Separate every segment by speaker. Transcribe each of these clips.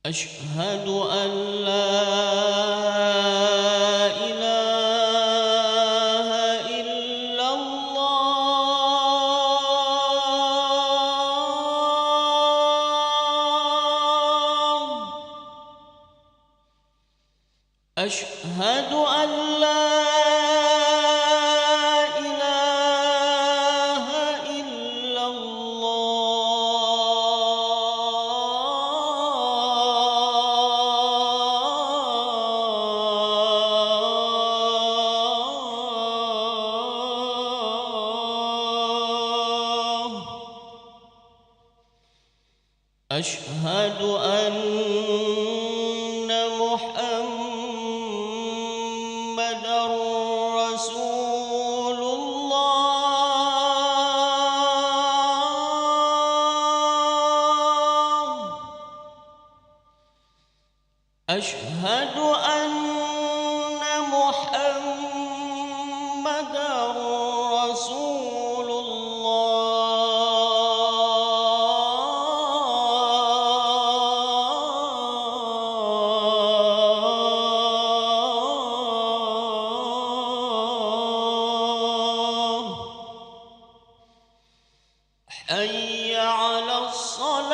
Speaker 1: أشهد أن لا إله إلا الله. أشهد أن لا إله إلا الله. أشهد أن محمدًا رسول الله. أشهد أن محمدًا رسول الله. حي على الصلاة.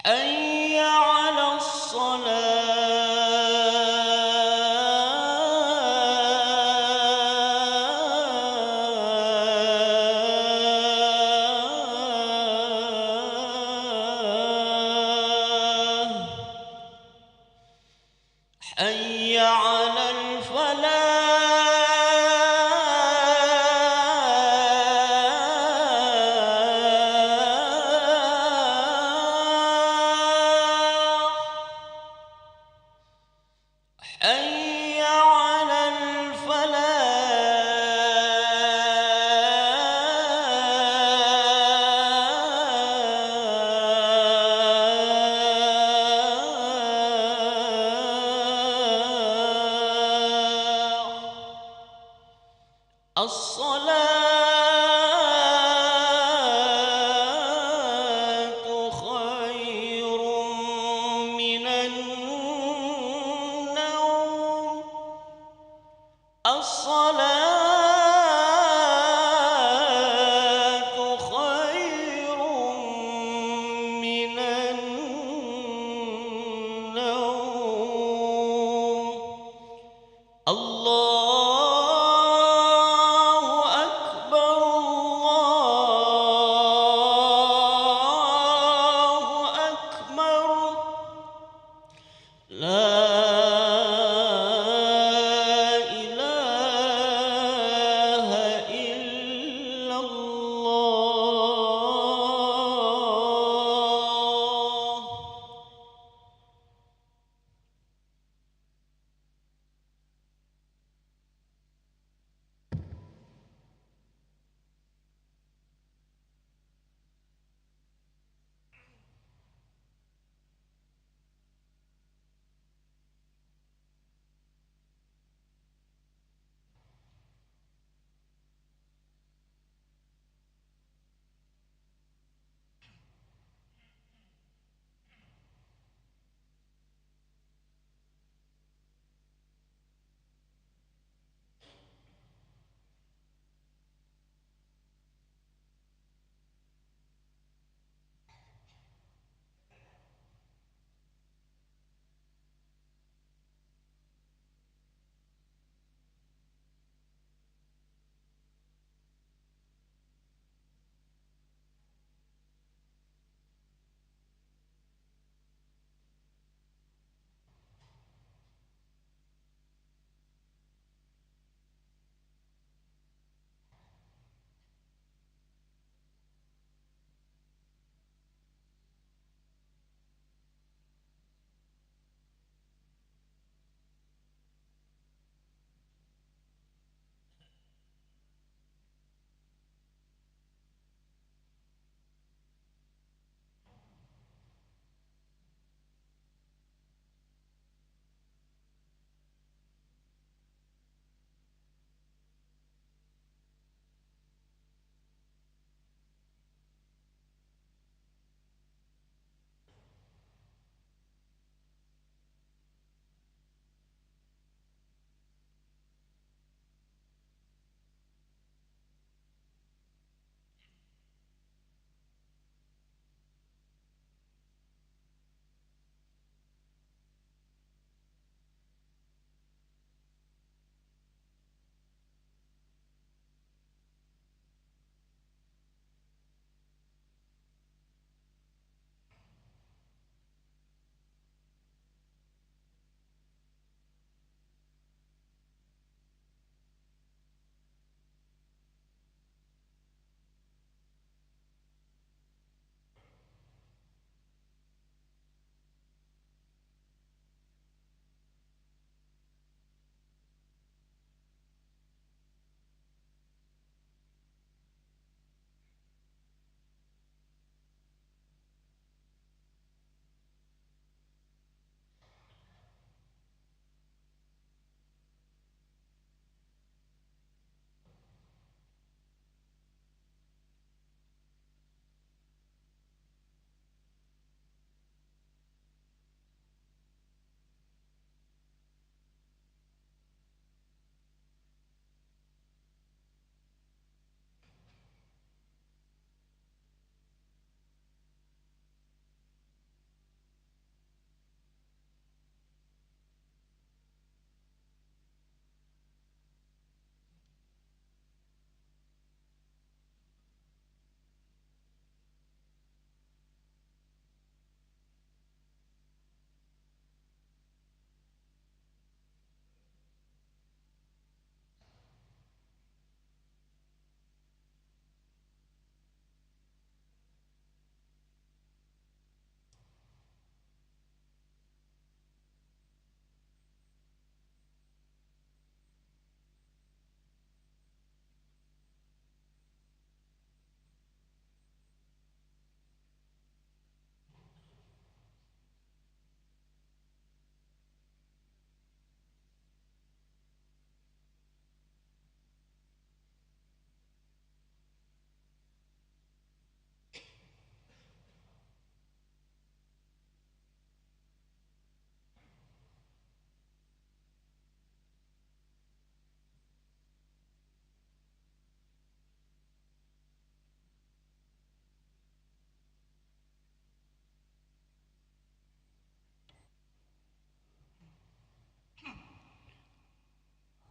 Speaker 1: حي على الصلاة. حي على الفلاح. حي على الفلاح. الصلاة خير من النوم. الصلاة خير من النوم. الله أكبر.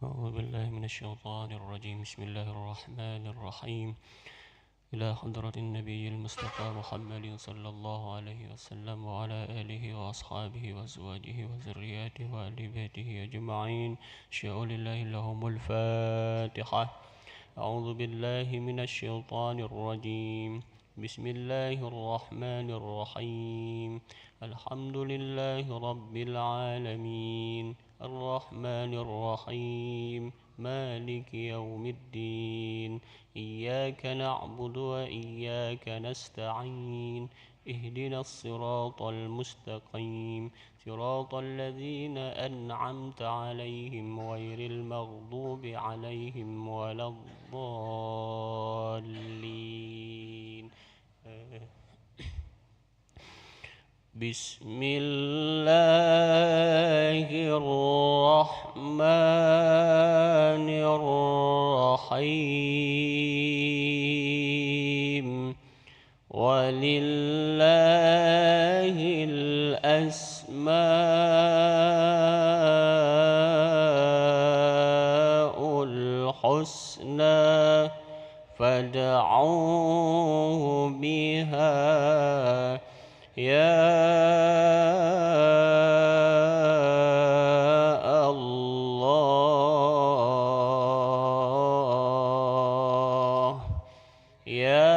Speaker 1: أعوذ بالله من الشيطان الرجيم. بسم الله الرحمن الرحيم. إلى حضرة النبي المصطفى محمد صلى الله عليه وسلم وعلى آله وأصحابه وأزواجه وذرياته وآل بيته أجمعين. شاء لله لهم الفاتحة. أعوذ بالله من الشيطان الرجيم. بسم الله الرحمن الرحيم. الحمد لله رب العالمين الرحمن الرحيم مالك يوم الدين. إياك نعبد وإياك نستعين. اهدنا الصراط المستقيم صراط الذين أنعمت عليهم غير المغضوب عليهم ولا الضالين. بسم الله الرحمن الرحيم. ولله الأسماء الحسنى فادعوه بها يا الله يا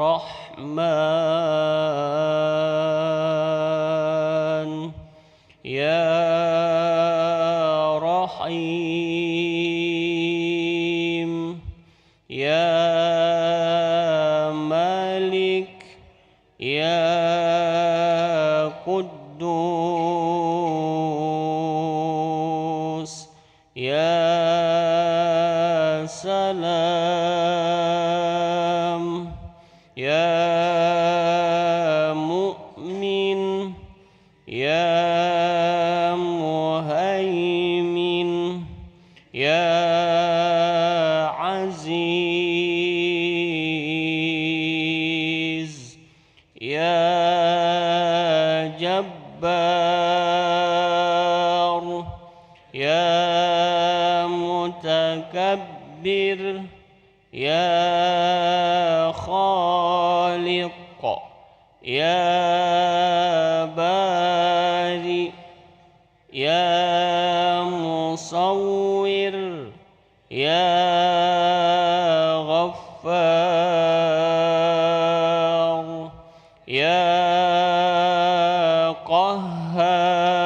Speaker 1: رحمن يا رحيم يا مالك يا قدوس يا سلام يا مؤمن يا مهيمن يا عزيز يا جبار يا متكبر يا خالق يا بارئ يا مصور يا غفار يا قهار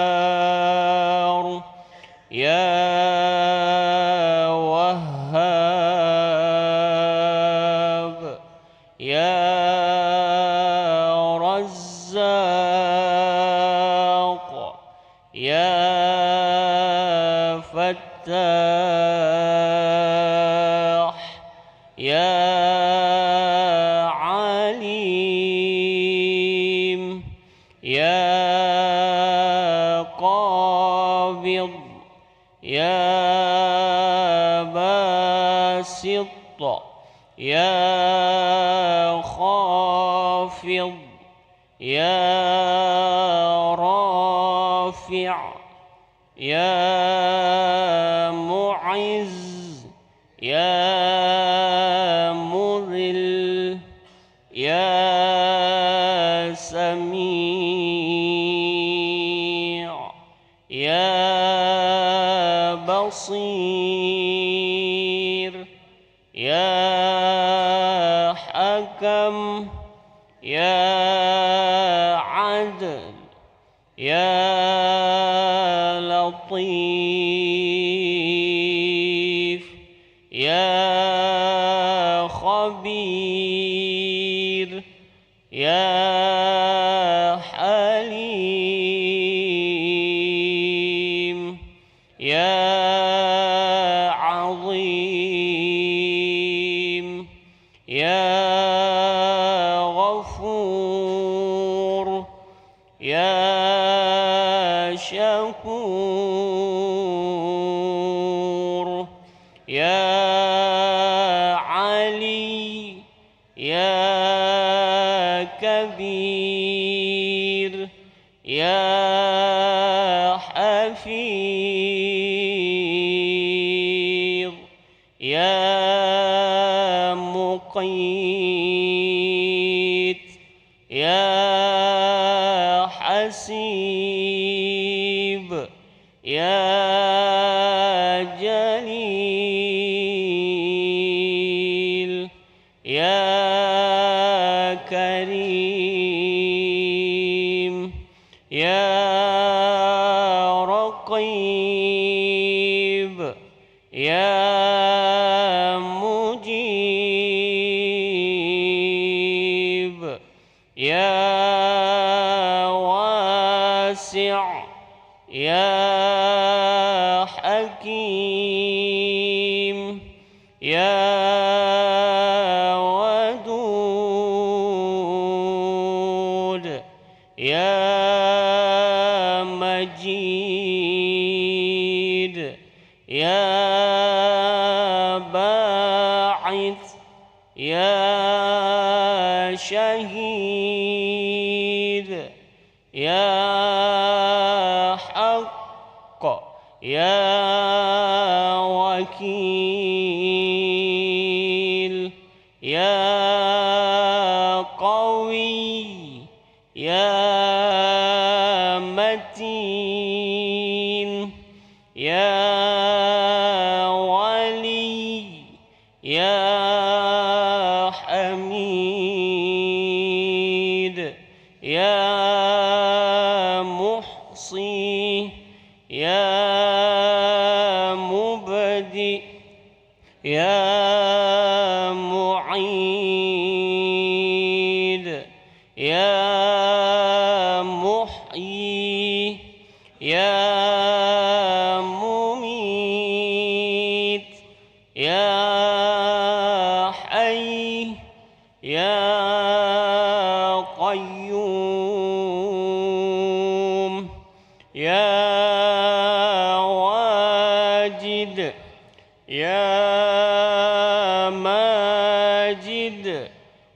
Speaker 1: يا وهاب يا رزاق يا فتاح يا عليم يا قابض يا باسط يا خافض يا رافع يا معز يا مذل يا سميع يا بصير يا حكم يا عدل يا لطيف يا خبير يا حليم يا عظيم يا غفور يا شكور يا علي يا كبير يا حفيظ يا مقيت يا حسيب يا جليل يا كريم يا رقيب يا مجيب يا واسع يا حكيم يا ودود يا مجيد يا باعث يا شهيد يا حق يا وكيل يا قوي يا متين يا ولي يا حميد يا محصي يا مبدئ يا معيد يا محيي يا مميت يا حي يا قيوم يا واجد يا ماجد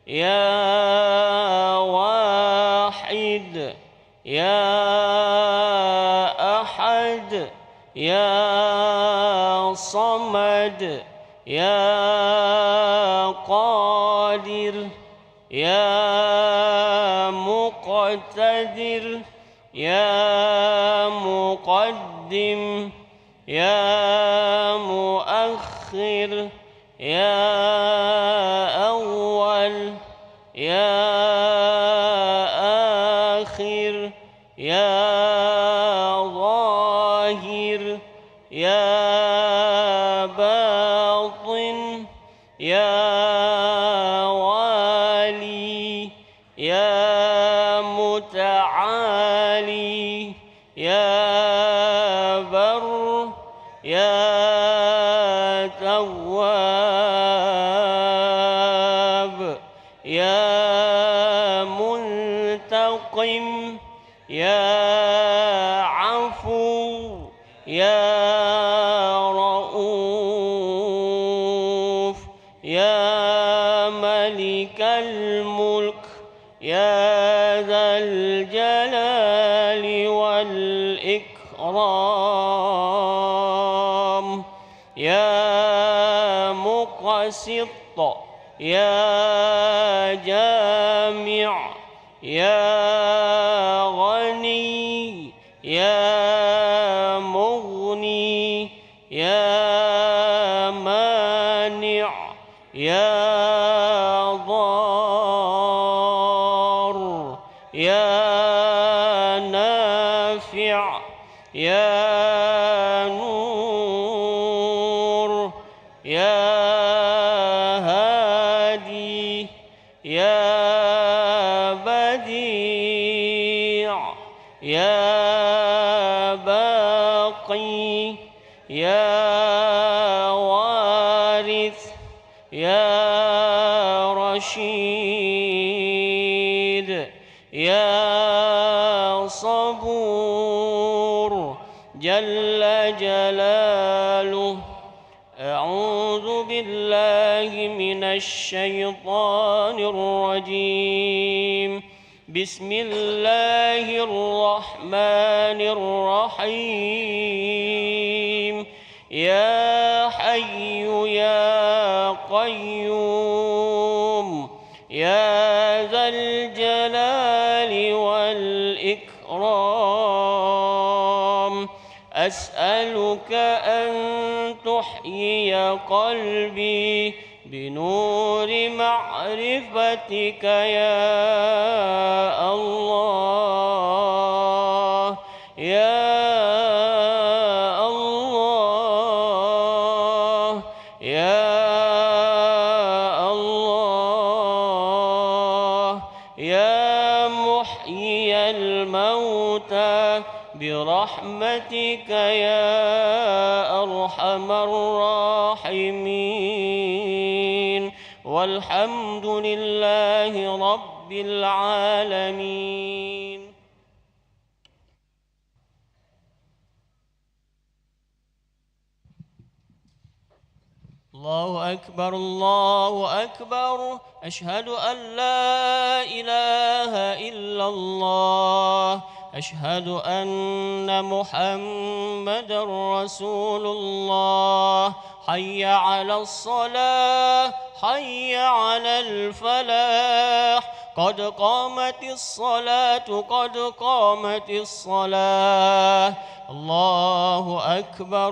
Speaker 1: يا واحد يا أحد يا صمد يا قادر يا مقتدر يا مقدم يا مؤخر يا أول يا آخر يا ظاهر يا باطن يا والي يا متعالي يا بر يا تواب يا منتقم يا عفو يا رؤوف يا ملك الملك يا ذا الجلال والإكرام يا مقسط يا جامع يا غني يا مغني يا مانع يا ضار يا نافع يا نور يا هادي يا بديع يا باقي يا وارث يا رشيد يا صبور جل جلاله. أعوذ بالله من الشيطان الرجيم. بسم الله الرحمن الرحيم. يا حي يا قيوم يا ذا الجلال والإكرام أسألك أن تحيي قلبي بنور معرفتك يا الله يا الله يا الله يا محيي الموتى برحمتك يا أرحم الراحمين والحمد لله رب العالمين. الله أكبر الله أكبر أشهد أن لا إله إلا الله أشهد أن محمدًا رسول الله حي على الصلاة حي على الفلاح قد قامت الصلاة قد قامت الصلاة الله أكبر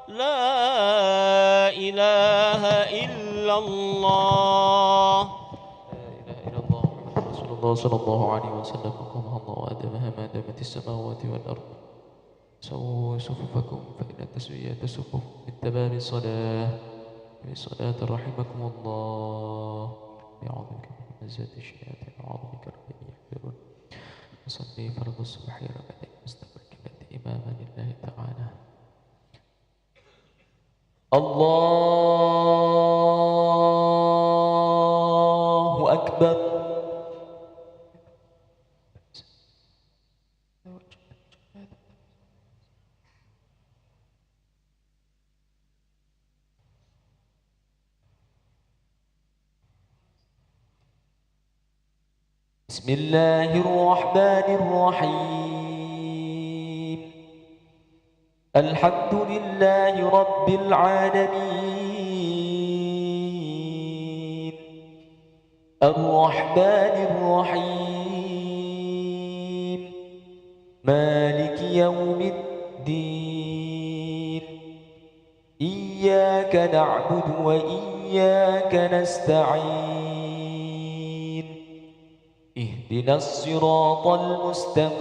Speaker 1: لا إله إلا الله
Speaker 2: رسول الله صلى الله عليه وسلم قام الله وآدمها ما دامت السماوات والأرض سووا صفوفكم فإن التسوية الصفوف من تمام الصلاة بالصلاة رحمكم الله بعظمك من مزات الشياطين وعظمك ربي يحفرون وصلي فرض الصبح ركعتين مستقبل إماما لله تعالى. الله أكبر. بسم الله الرحمن الرحيم الحمد لله رب العالمين الرحمن الرحيم مالك يوم الدين إياك نعبد وإياك نستعين اهدنا الصراط المستقيم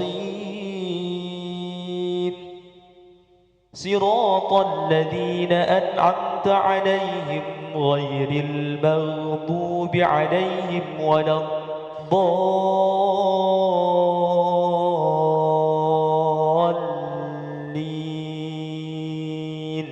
Speaker 2: صراط الذين أنعمت عليهم غير المغضوب عليهم ولا الضالين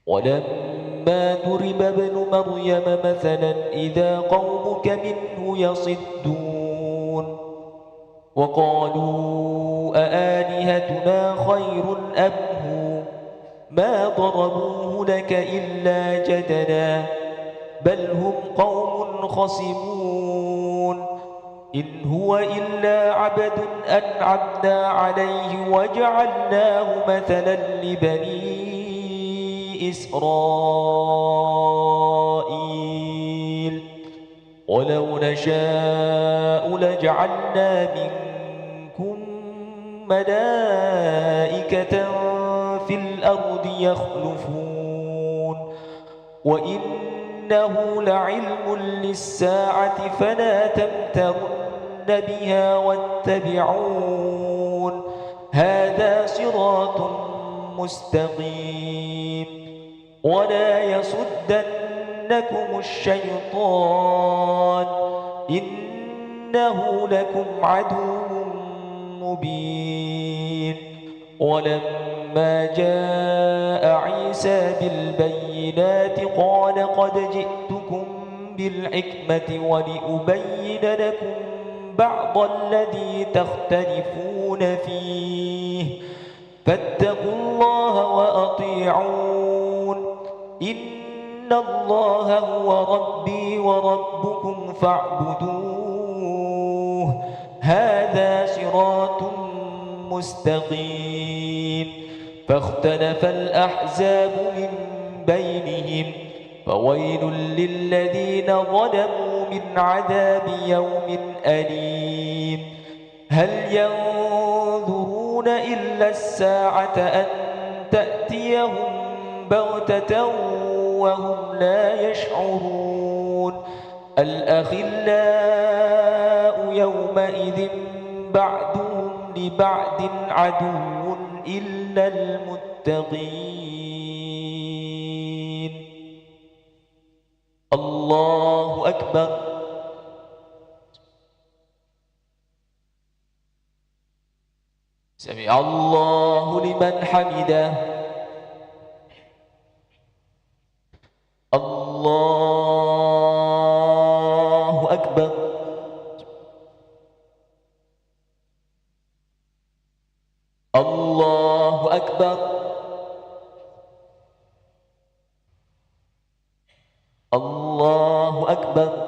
Speaker 2: ولما ضرب ابن مريم مثلا إذا قومك منه يصدون وقالوا أآلهتنا خير أم هو ما ضربوه لك إلا جدلا بل هم قوم خصمون إن هو إلا عبد أنعمنا عليه وجعلناه مثلا لبني إسرائيل ولو نشاء لجعلنا منكم ملائكة في الأرض يخلفون وإنه لعلم للساعة فلا تمترن بها واتبعون هذا صراط مستقيم ولا يصدنكم الشيطان إنه لكم عدو مبين ولما جاء عيسى بالبينات قال قد جئتكم بالحكمة ولأبين لكم بعض الذي تختلفون فيه فاتقوا الله وأطيعون إن الله هو ربي وربكم فاعبدون
Speaker 3: هذا صراط مستقيم فاختلف الأحزاب من بينهم فويل للذين ظلموا من عذاب يوم أليم هل ينظرون إلا الساعة أن تأتيهم بغتة وهم لا يشعرون الأخلاء يومئذ بعضهم لبعض عدو إلا المتقين الله أكبر سمع الله لمن حمده الله أكبر الله أكبر الله أكبر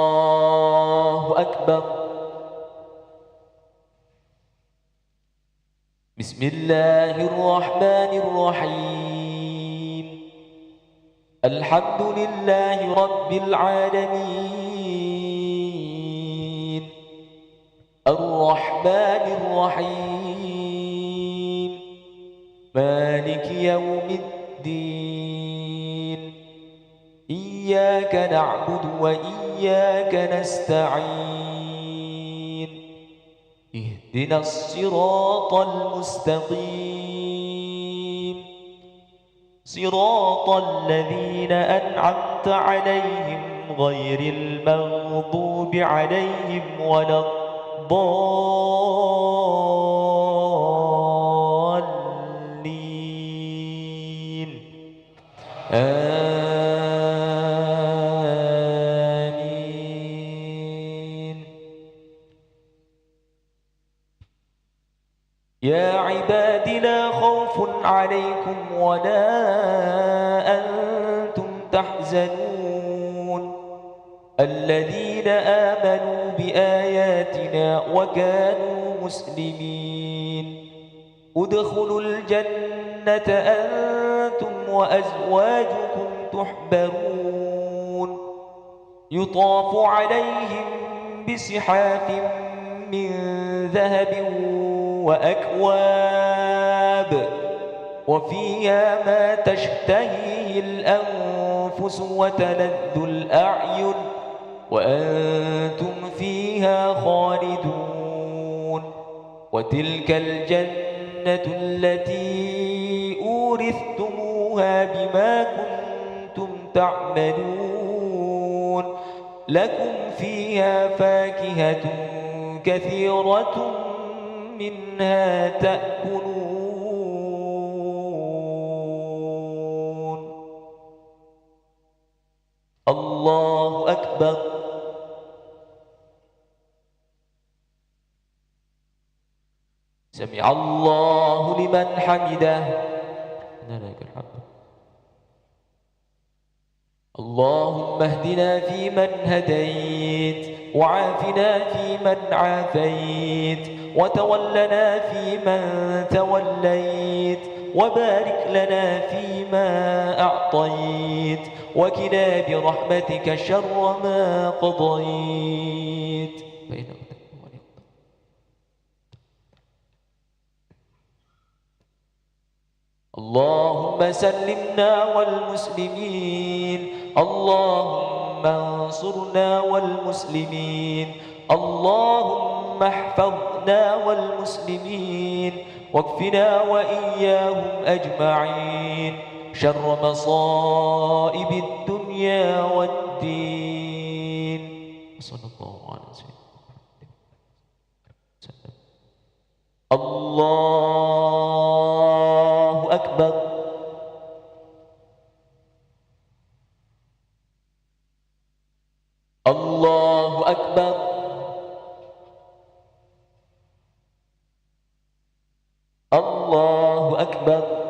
Speaker 3: الله أكبر بسم الله الرحمن الرحيم الحمد لله رب العالمين الرحمن الرحيم مالك يوم الدين إياك نعبد وإياك نستعين اهدنا الصراط المستقيم صراط الذين أنعمت عليهم غير المغضوب عليهم ولا الضالين آمين يا عباد لا خوف عليكم ولا أنتم تحزنون الذين آمنوا بآياتنا وكانوا مسلمين ادخلوا الجنة أنتم وأزواجكم تحبرون يطاف عليهم بصحاف من ذهب وأكواب وفيها ما تشتهيه الأنفس وتلذ الأعين وأنتم فيها خالدون وتلك الجنة التي أورثتموها بما كنتم تعملون لكم فيها فاكهة كثيرة منها تأكلون الله أكبر سمع الله لمن حمده لك الحمد اللهم اهدنا فيمن هديت وعافنا فيمن عافيت وتولنا فيمن توليت وبارك لنا فيما أعطيت وقنا برحمتك شر ما قضيت اللهم سلمنا والمسلمين اللهم انصرنا والمسلمين اللهم احفظنا والمسلمين واكفنا وإياهم أجمعين شر مصائب الدنيا والدين صلى الله عليه وسلم الله أكبر الله أكبر الله أكبر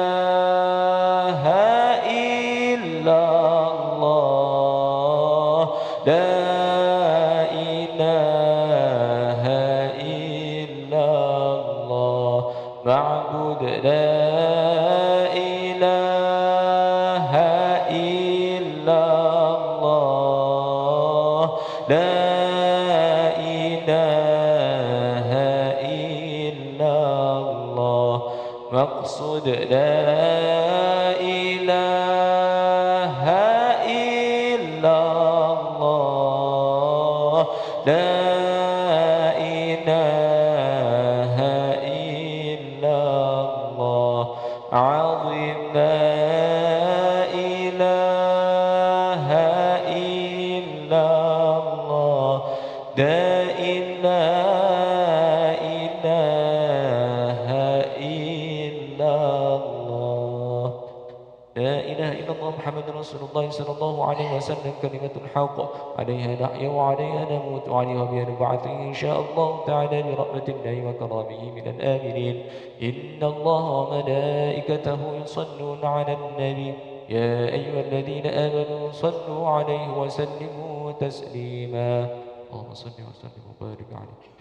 Speaker 3: لا إله إلا الله معبود لا إله إلا الله لا إله إلا الله مقصود لا إله إلا الله لا إله إلا الله عظيم لا إله إلا الله لا إله إلا الله لا إله إلا الله محمد رسول الله صلى الله عليه وسلم كلمة الحق عليها نحيا وعليها نموت وعليها بها نبعث إن شاء الله تعالى برحمة الله وكرامه من الآمنين إن الله وملائكته يصلون على النبي يا أيها الذين آمنوا صلوا عليه وسلموا تسليما اللهم صل وسلم وبارك عليه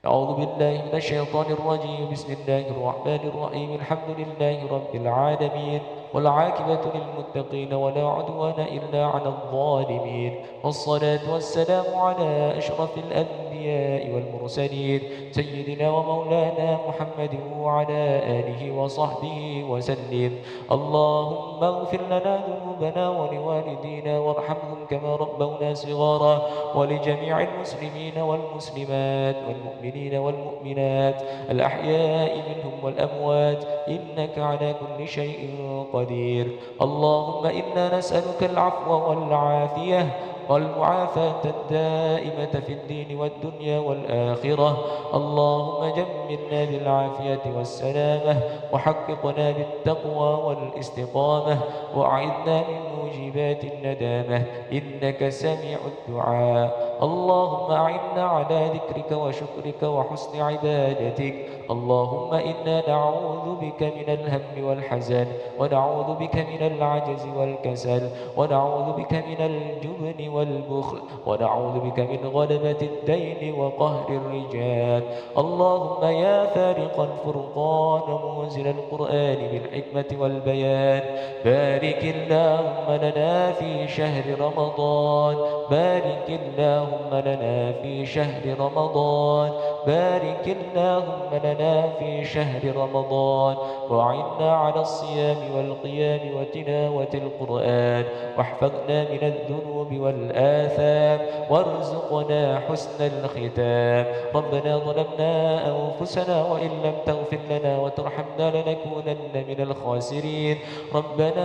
Speaker 3: أعوذ بالله من الشيطان الرجيم بسم الله الرحمن الرحيم الحمد لله رب العالمين والعاقبة للمتقين ولا عدوان إلا على الظالمين والصلاة والسلام على أشرف الأنبياء والمرسلين سيدنا ومولانا محمد وعلى آله وصحبه وسلم اللهم اغفر لنا ذنوبنا ولوالدينا وارحمهم كما ربونا صغارا ولجميع المسلمين والمسلمات والمؤمنين والمؤمنات الأحياء منهم والأموات إنك على كل شيء قدير اللهم إنا نسألك العفو والعافية والمعافاة الدائمة في الدين والدنيا والآخرة اللهم جملنا بالعافية والسلامة وحققنا بالتقوى والاستقامة وأعذنا من موجبات الندامة إنك سميع الدعاء اللهم أعنا على ذكرك وشكرك وحسن عبادتك اللهم إنا نعوذ بك من الهم والحزن ونعوذ بك من العجز والكسل ونعوذ بك من الجبن والبخل ونعوذ بك من غلبة الدين وقهر الرجال اللهم يا فارق الفرقان منزل القرآن بالحكمة والبيان بارك اللهم لنا في شهر رمضان بارك اللهم لنا في شهر رمضان بارك اللهم لنا في شهر رمضان وأعنا على الصيام والقيام وتلاوة القرآن واحفظنا من الذنوب والآثام وارزقنا حسن الختام ربنا ظلمنا أنفسنا وإن لم تغفر لنا وترحمنا لنكونن من الخاسرين ربنا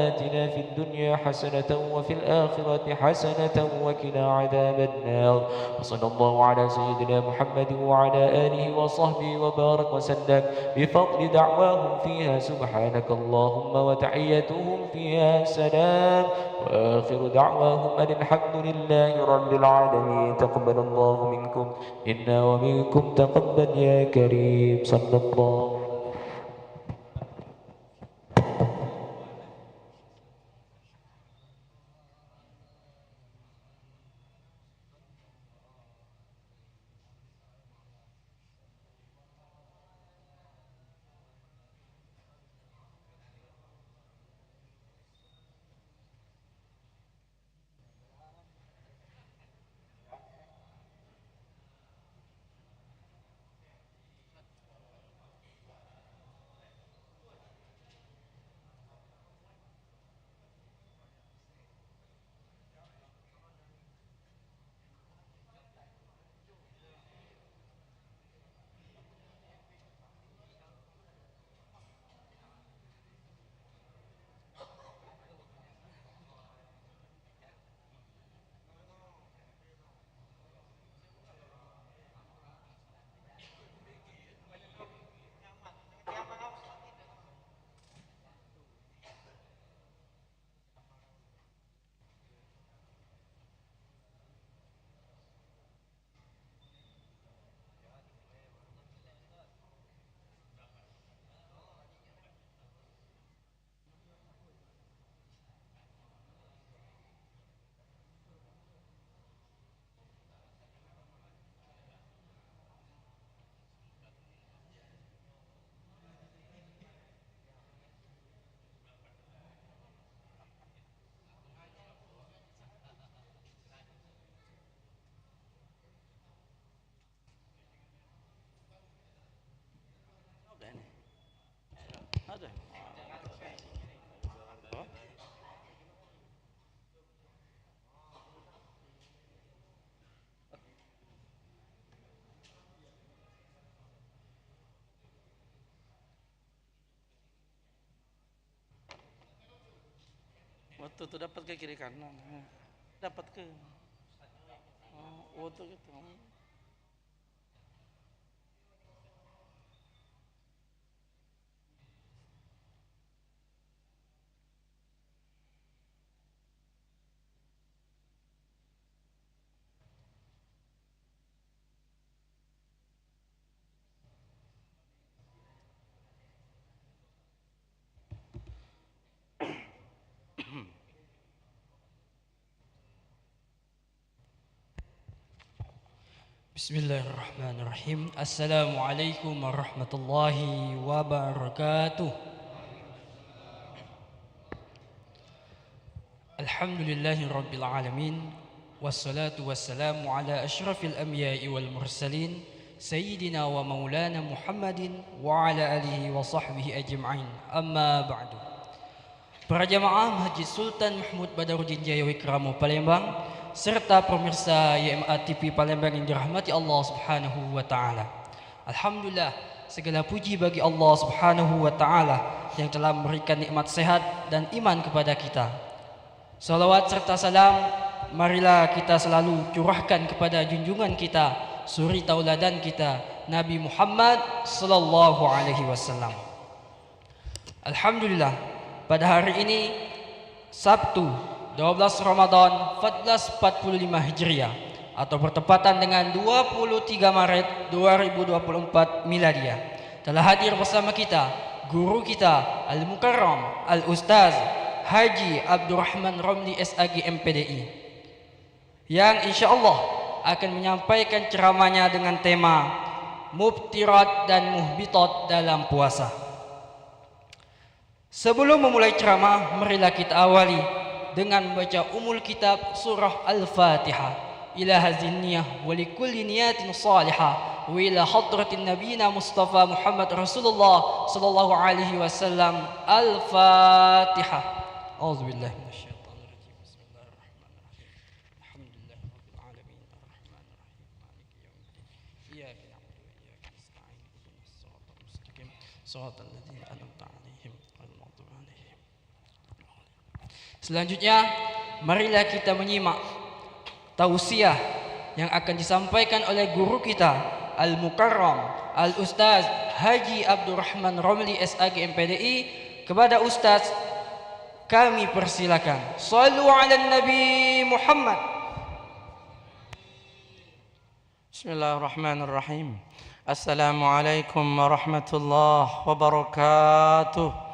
Speaker 3: آتنا في الدنيا حسنة وفي الآخرة حسنة وقنا عذاب النار وصلى الله على سيدنا محمد وعلى آله وصحبه وبارك وسلم بفضل دعواهم فيها سبحانك اللهم وتحيتهم فيها سلام وآخر دعواهم أن الحمد لله رب العالمين تقبل الله منكم إنا ومنكم تقبل يا كريم صلى الله
Speaker 4: Waktu itu dapat ke kiri kanan. Dapat ke. Oh, tuh gitu.
Speaker 5: Bismillahirrahmanirrahim. Assalamualaikum warahmatullahi wabarakatuh. Alhamdulillahi rabbil alamin. Wassalatu wassalamu ala ashrafil anbiya'i wal mursalin Sayyidina wa maulana Muhammadin wa ala alihi wa sahbihi ajma'in. Amma ba'du. Para jamaah Masjid Sultan Mahmud Badarudin Jaya Wikramo Palembang serta pemirsa YMA TV Palembang yang dirahmati Allah Subhanahu wa taala. Alhamdulillah, segala puji bagi Allah Subhanahu wa taala yang telah memberikan nikmat sehat dan iman kepada kita. Salawat serta salam marilah kita selalu curahkan kepada junjungan kita, suri tauladan kita, Nabi Muhammad sallallahu alaihi wasallam. Alhamdulillah, pada hari ini Sabtu 12 Ramadan 1445 Hijriah atau bertepatan dengan 23 Maret 2024 Miladiah, telah hadir bersama kita guru kita Al-Mukarram Al-Ustaz Haji Abdurrahman Romli SAG MPDI yang insyaallah akan menyampaikan ceramahnya dengan tema Mubtirat dan Muhbitat dalam puasa. Sebelum memulai ceramah, marilah kita awali dengan membaca umul kitab surah Al-Fatihah. Ila hazin niyah wa likulli niyatin salihah wa ila hadratin nabiyina Mustafa Muhammad Rasulullah sallallahu alaihi wasallam. Al-Fatihah. A'udzubillahi minasyaitonir rajim. Bismillahirrahmanirrahim. Alhamdulillahi rabbil alamin arrahmanir rahim maliki yaumiddin. Iyyaka na'budu wa iyyaka nasta'in ihdinas siratal mustaqim siratal ladzina an'amta 'alaihim ghairil maghdubi 'alaihim. Selanjutnya, marilah kita menyimak tausiah yang akan disampaikan oleh guru kita Al-Mukarram Al-Ustaz Haji Abdurrahman Romli SAG MPDI. Kepada Ustaz kami persilakan. Shallu ala Nabi Muhammad.
Speaker 4: Bismillahirrahmanirrahim. Assalamualaikum warahmatullahi wabarakatuh.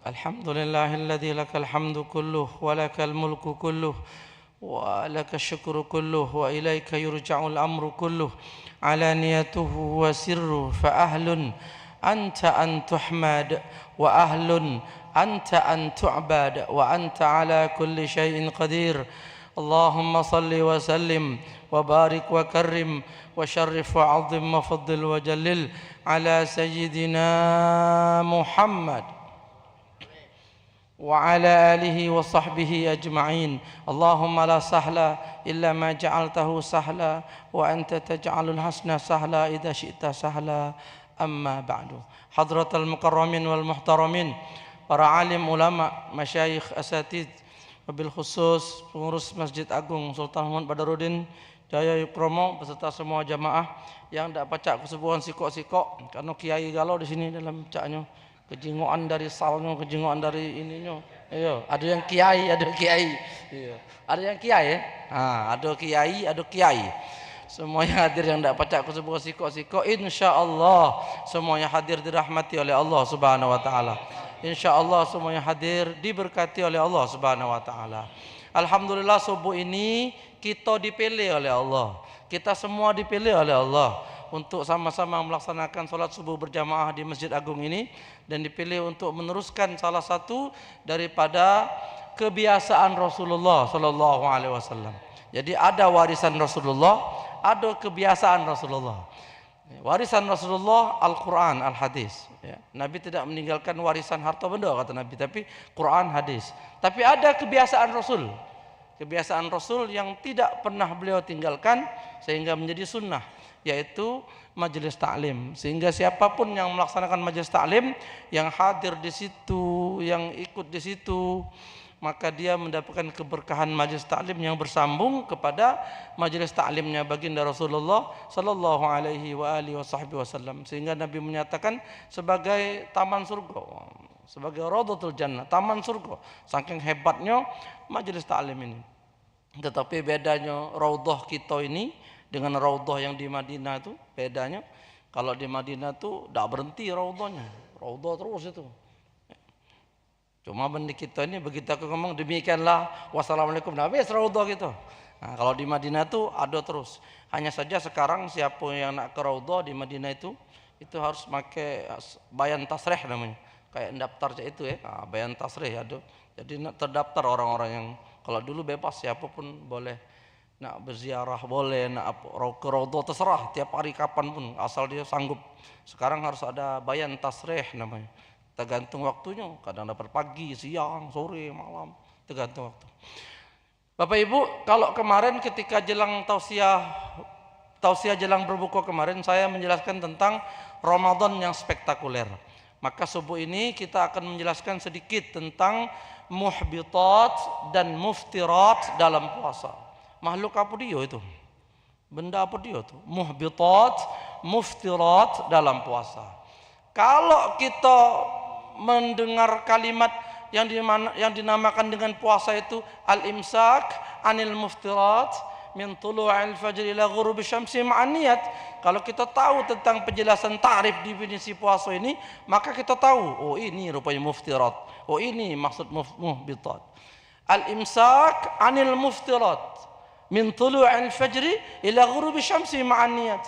Speaker 4: الحمد لله الذي لك الحمد كله ولك الملك كله ولك الشكر كله وإليك يرجع الأمر كله علانيته وسره فأهل أنت أن تحمد وأهل أنت أن تعبد وأنت على كل شيء قدير. اللهم صل وسلم وبارك وكرم وشرف وعظم وفضل وجلل على سيدنا محمد وعلى آله وصحبه أجمعين. اللهم لا سهل إلا ما جعلته سهلا وأنت تجعل الحسن سهلا إذا شئت سهلا. أما بعد. حضرة المكرمين والمحترمين, para alim ulama, masyayikh, asatid, wabil khusus pengurus Masjid Agung Sultan Mahmud Badarudin Jaya Wikramo beserta semua jamaah yang tidak pacak kesebuhan sikok-sikok karena kiai galau di sini dalam caknya. Kejingoan dari salnya, kejingoan dari ininya. Iya, ada yang kiai, ada kiai. Iya. Ada yang kiai ya? Ada kiai, ada kiai. Semuanya hadir yang tidak pacak kesebuah sikok-sikok, insyaallah semuanya hadir dirahmati oleh Allah Subhanahu wa taala. Insyaallah semuanya hadir diberkati oleh Allah Subhanahu wa taala. Alhamdulillah subuh ini kita dipilih oleh Allah. Kita semua dipilih oleh Allah untuk sama-sama melaksanakan salat subuh berjamaah di Masjid Agung ini, dan dipilih untuk meneruskan salah satu daripada kebiasaan Rasulullah sallallahu alaihi wasallam. Jadi ada warisan Rasulullah, ada kebiasaan Rasulullah. Warisan Rasulullah Al-Quran, Al-Hadis. Nabi tidak meninggalkan warisan harta benda kata Nabi, tapi Quran, hadis. Tapi ada kebiasaan Rasul. Kebiasaan Rasul yang tidak pernah beliau tinggalkan sehingga menjadi sunnah, yaitu majelis taklim. Sehingga siapapun yang melaksanakan majelis taklim, yang hadir di situ, yang ikut di situ, maka dia mendapatkan keberkahan majelis taklim yang bersambung kepada majelis taklimnya baginda Rasulullah sallallahu alaihi wasallam. Sehingga Nabi menyatakan sebagai taman surga, sebagai raudhatul jannah, taman surga. Saking hebatnya majelis taklim ini. Tetapi bedanya raudhah kita ini dengan raudhah yang di Madinah itu bedanya. Kalau di Madinah itu tidak berhenti raudhahnya, raudhah terus itu. Cuma benda kita ini begitu aku ngomong demikianlah wassalamualaikum, nah habis raudhah gitu. Nah, kalau di Madinah itu ada terus. Hanya saja sekarang siapa yang nak ke raudhah di Madinah itu harus pakai bayan tasrih namanya. Kayak daftar itu ya, nah, bayan tasrih ada. Jadi terdaftar orang-orang yang, kalau dulu bebas siapapun boleh nak berziarah, boleh nak ke raudhah terserah tiap hari kapan pun asal dia sanggup. Sekarang harus ada bayan tasrih namanya. Tergantung waktunya, kadang dapat pagi, siang, sore, malam, tergantung waktu. Bapak Ibu, kalau kemarin ketika jelang tausiah jelang berbuka kemarin saya menjelaskan tentang Ramadan yang spektakuler. Maka subuh ini kita akan menjelaskan sedikit tentang muhbitat dan muftirat dalam puasa. Makhluk apa dia itu? Benda apa dia itu? Muhbitat, muftirat dalam puasa. Kalau kita mendengar kalimat yang dinamakan dengan puasa itu al-imsak anil muftirat min tulu'il fajr ila ghurubi syamsi ma'an niyat. Kalau kita tahu tentang penjelasan tarif definisi puasa ini, maka kita tahu, oh ini rupanya muftirat, oh ini maksud muhbitat. Al-imsak anil muftirat min tulu'il fajr ila ghurubi syamsi ma'an niyat.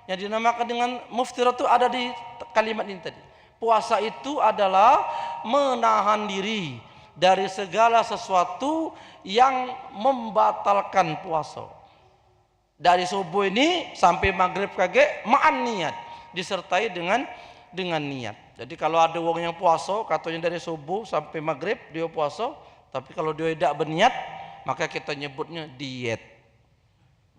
Speaker 4: Yang dinamakan dengan muftirat itu ada di kalimat ini tadi. Puasa itu adalah menahan diri dari segala sesuatu yang membatalkan puasa. Dari subuh ini sampai maghrib kage ma'an niat, disertai dengan niat. Jadi kalau ada orang yang puasa, katanya dari subuh sampai maghrib dia puasa, tapi kalau dia tidak berniat, maka kita nyebutnya diet.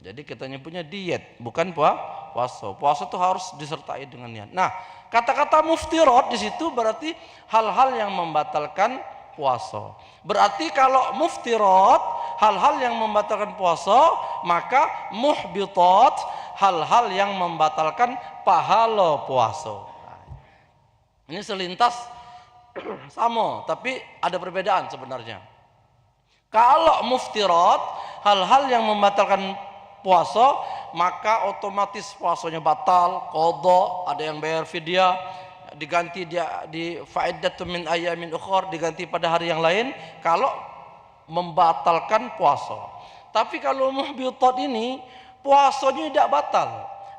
Speaker 4: Jadi kita nyebutnya diet, bukan puasa. Puasa itu harus disertai dengan niat. Nah, kata-kata muftirat di situ berarti hal-hal yang membatalkan puasa. Berarti kalau muftirat, hal-hal yang membatalkan puasa, maka muhbitat, hal-hal yang membatalkan pahala puasa. Ini selintas sama, tapi ada perbedaan sebenarnya. Kalau muftirat, hal-hal yang membatalkan puasa, maka otomatis puasanya batal, qadha, ada yang bayar fidyah, diganti dia di fa'idatun min ayamin ukhra, diganti pada hari yang lain kalau membatalkan puasa. Tapi kalau muhbitat ini puasanya tidak batal,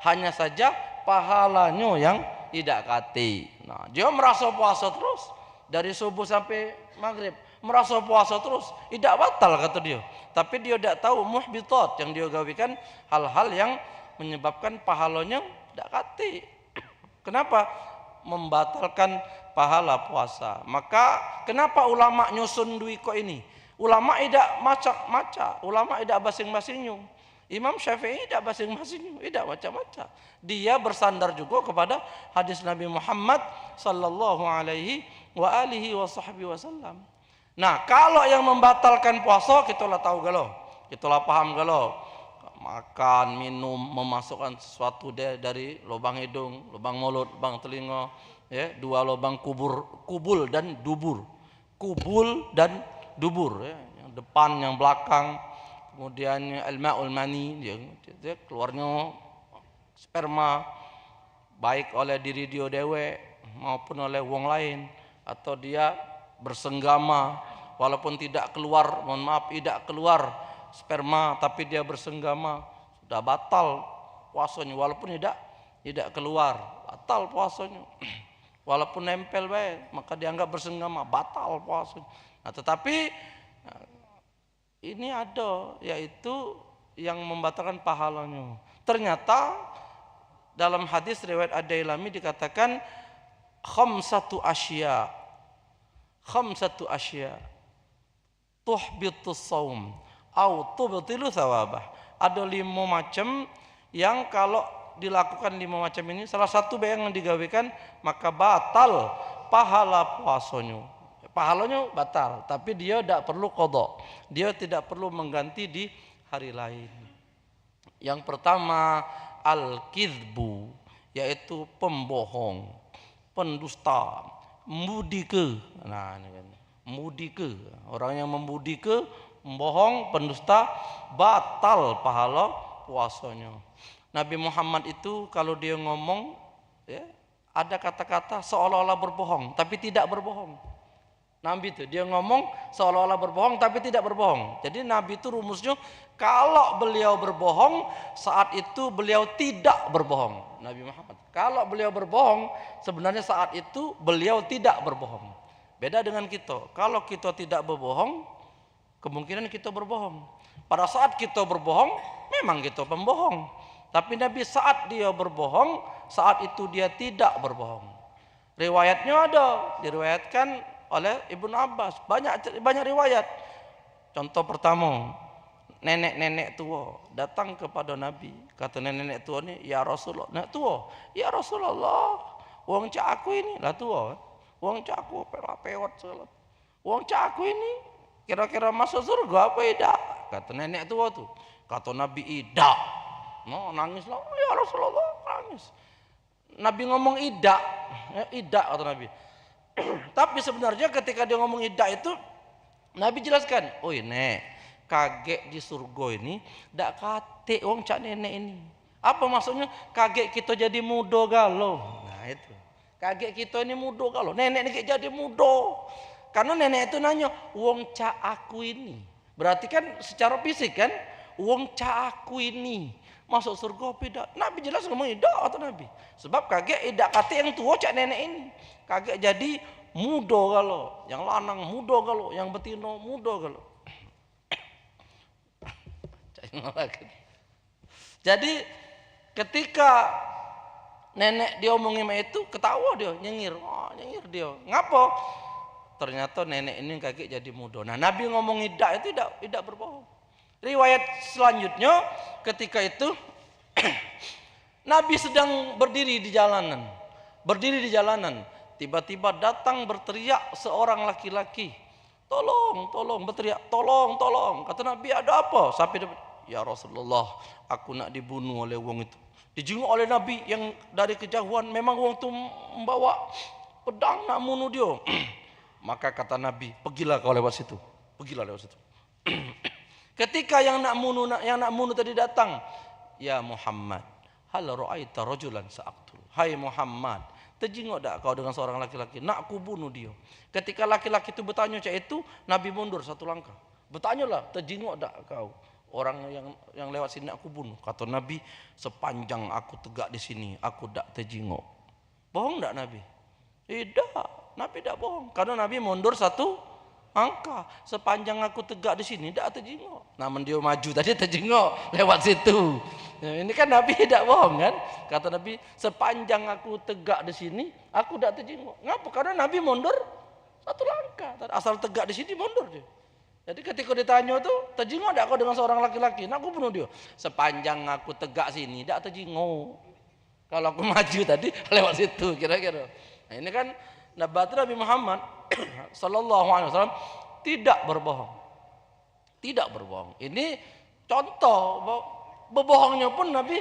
Speaker 4: hanya saja pahalanya yang tidak kati. Nah, dia merasa puasa terus dari subuh sampai maghrib, merasa puasa terus, tidak batal kata dia. Tapi dia tidak tahu muhbitat yang dia gawikan, hal-hal yang menyebabkan pahalanya tidak kati. Kenapa? Membatalkan pahala puasa. Maka kenapa ulama nyusun dui kok ini? Ulama tidak macam-macam, ulama tidak basing-basingnya. Imam Syafi'i tidak basing-basingnya, tidak macam-macam. Dia bersandar juga kepada hadis Nabi Muhammad sallallahu alaihi wasallam. Nah, kalau yang membatalkan puasa kita lah tahu galau, kita lah paham galau. Makan, minum, memasukkan sesuatu dari lubang hidung, lubang mulut, lubang telinga, ya, dua lubang kubul dan dubur. Kubul dan dubur, ya, yang depan, yang belakang. Kemudian al-ma'ul mani, dia keluarnya sperma baik oleh diri dia dewe maupun oleh wong lain, atau dia bersenggama walaupun tidak keluar, mohon maaf, tidak keluar sperma tapi dia bersenggama, sudah batal puasanya. Walaupun tidak keluar, batal puasanya. Walaupun nempel baik, maka dianggap bersenggama, batal puasanya. Nah, tetapi ini ada, yaitu yang membatalkan pahalanya. Ternyata dalam hadis riwayat Ad-Dailami dikatakan khamsatu asya tuhbitus saum au tubtilu thawabah. Ada 5 macam yang kalau dilakukan 5 macam ini, salah satu yang digawekan, maka batal pahala puasanya. Pahalanya batal, tapi dia tidak perlu qadha. Dia tidak perlu mengganti di hari lain. Yang pertama al-kizbu, yaitu pembohong, pendusta, mudike. Nah, ini kan mudike. Orang yang membudike, membohong, pendusta, batal pahala puasanya. Nabi Muhammad itu kalau dia ngomong, ya, ada kata-kata seolah-olah berbohong, tapi tidak berbohong. Nabi itu dia ngomong seolah-olah berbohong, tapi tidak berbohong. Jadi Nabi itu rumusnya, kalau beliau berbohong, saat itu beliau tidak berbohong. Nabi Muhammad, kalau beliau berbohong, sebenarnya saat itu beliau tidak berbohong. Beda dengan kita. Kalau kita tidak berbohong, kemungkinan kita berbohong. Pada saat kita berbohong, memang kita pembohong. Tapi Nabi saat dia berbohong, saat itu dia tidak berbohong. Riwayatnya ada, diriwayatkan oleh Ibnu Abbas. Banyak riwayat. Contoh pertama, nenek-nenek tua datang kepada Nabi. Kata nenek tua ini, ya Rasulullah, nenek tua, ya Rasulullah, wong cak aku ini lah tua, wong cak aku pewat salat, wong cak aku ini kira-kira masuk surga apa tidak? Kata nenek tua tuh. Kata Nabi, tidak. No, nangis lah, ya Rasulullah, nangis. Nabi ngomong idak, idak kata Nabi. Tapi sebenarnya ketika dia ngomong idak itu, Nabi jelaskan, oh ini kaget di surga ini, dak kate wong cak nenek ini. Apa maksudnya? Kaget kita jadi muda galau. Nah itu, kaget kita ini muda galau. Nenek ini jadi muda. Karena nenek itu nanya, wong cak aku ini. Berarti kan secara fisik kan, wong cak aku ini masuk surga tidak. Nabi jelas ngomong idak atau Nabi. Sebab kaget idak kata yang tua cak nenek ini. Kaget jadi muda galau. Yang lanang muda galau, yang betina muda galau. Jadi ketika nenek dia omongin itu, ketawa dia, nyengir. Oh, nyengir dia. Ngapa? Ternyata nenek ini kaget jadi muda. Nah, Nabi ngomong idak itu tidak berbohong. Riwayat selanjutnya, ketika itu Nabi sedang berdiri di jalanan. Berdiri di jalanan, tiba-tiba datang berteriak seorang laki-laki. Tolong, tolong, berteriak, tolong, tolong. Kata Nabi, ada apa? Sampai ya Rasulullah, aku nak dibunuh oleh wong itu. Dijenguk oleh Nabi yang dari kejauhan, memang wong itu membawa pedang nak bunuh dia. Maka kata Nabi, pergilah kau lewat situ. Pergilah lewat situ. Ketika yang nak bunuh tadi datang, ya Muhammad, hal ra'aita rajulan sa'aqtul. Hai Muhammad, terjenguk tak kau dengan seorang laki-laki? Nak aku bunuh dia. Ketika laki-laki itu bertanya cak itu, Nabi mundur satu langkah. Bertanyalah, terjenguk tak kau? Orang yang lewat sini aku bunuh. Kata Nabi, sepanjang aku tegak di sini, aku tak terjenguk. Bohong tak Nabi? Tidak, Nabi tidak bohong. Karena Nabi mundur satu angka. Sepanjang aku tegak di sini, tidak terjenguk. Namun dia maju tadi terjenguk lewat situ. Nah, ini kan Nabi tidak bohong kan? Kata Nabi, sepanjang aku tegak di sini, aku tidak terjenguk. Ngapa? Karena Nabi mundur satu langkah. Asal tegak di sini mundur dia. Jadi ketika ditanya tuh, terjenguk tidak kau dengan seorang laki-laki? Nah, aku bunuh dia. Sepanjang aku tegak sini, tidak terjenguk. Kalau aku maju tadi lewat situ, kira-kira. Nah, ini kan Nabi Muhammad sallallahu alaihi wasallam tidak berbohong. Tidak berbohong. Ini contoh berbohongnya pun Nabi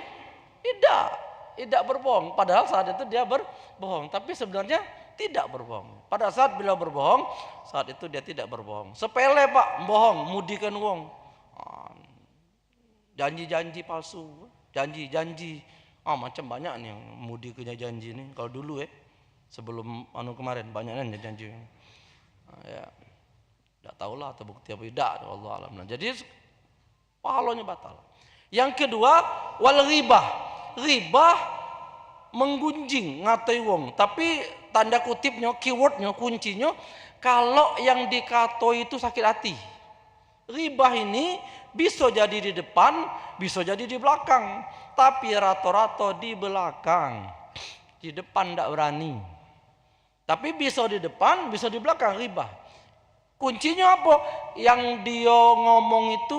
Speaker 4: tidak berbohong. Padahal saat itu dia berbohong, tapi sebenarnya tidak berbohong. Pada saat beliau berbohong, saat itu dia tidak berbohong. Sepele Pak, bohong, mudikan wong. Janji-janji palsu, janji-janji. Macam banyak nih yang mudikannya janji nih. Kalau dulu sebelum kemarin banyaknya janji. Ya, tidak tahulah atau bukti apa tidak. Allah alam. Nah, jadi pahalanya batal. Yang kedua, wal ghibah. Ghibah menggunjing, ngatai wong. Tapi tanda kutipnya, keywordnya, kuncinya, kalau yang dikato itu sakit hati. Ghibah ini bisa jadi di depan, bisa jadi di belakang. Tapi rata-rata di belakang. Di depan tidak berani. Tapi bisa di depan, bisa di belakang ghibah. Kuncinya apa? Yang dia ngomong itu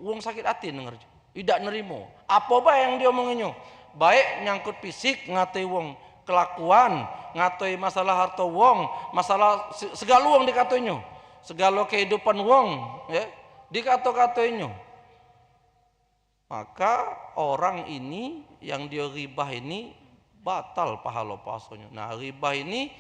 Speaker 4: wong sakit hati denger. Tidak nerimo. Apa yang dia omonginnya? baik nyangkut fisik ngatoi wong kelakuan, ngatoi masalah harta wong, masalah segala wong dikatoinyo, segala kehidupan wong ya dikato-katoinyo. Maka orang ini yang dia ribah ini batal pahala puasanya. Nah, ribah ini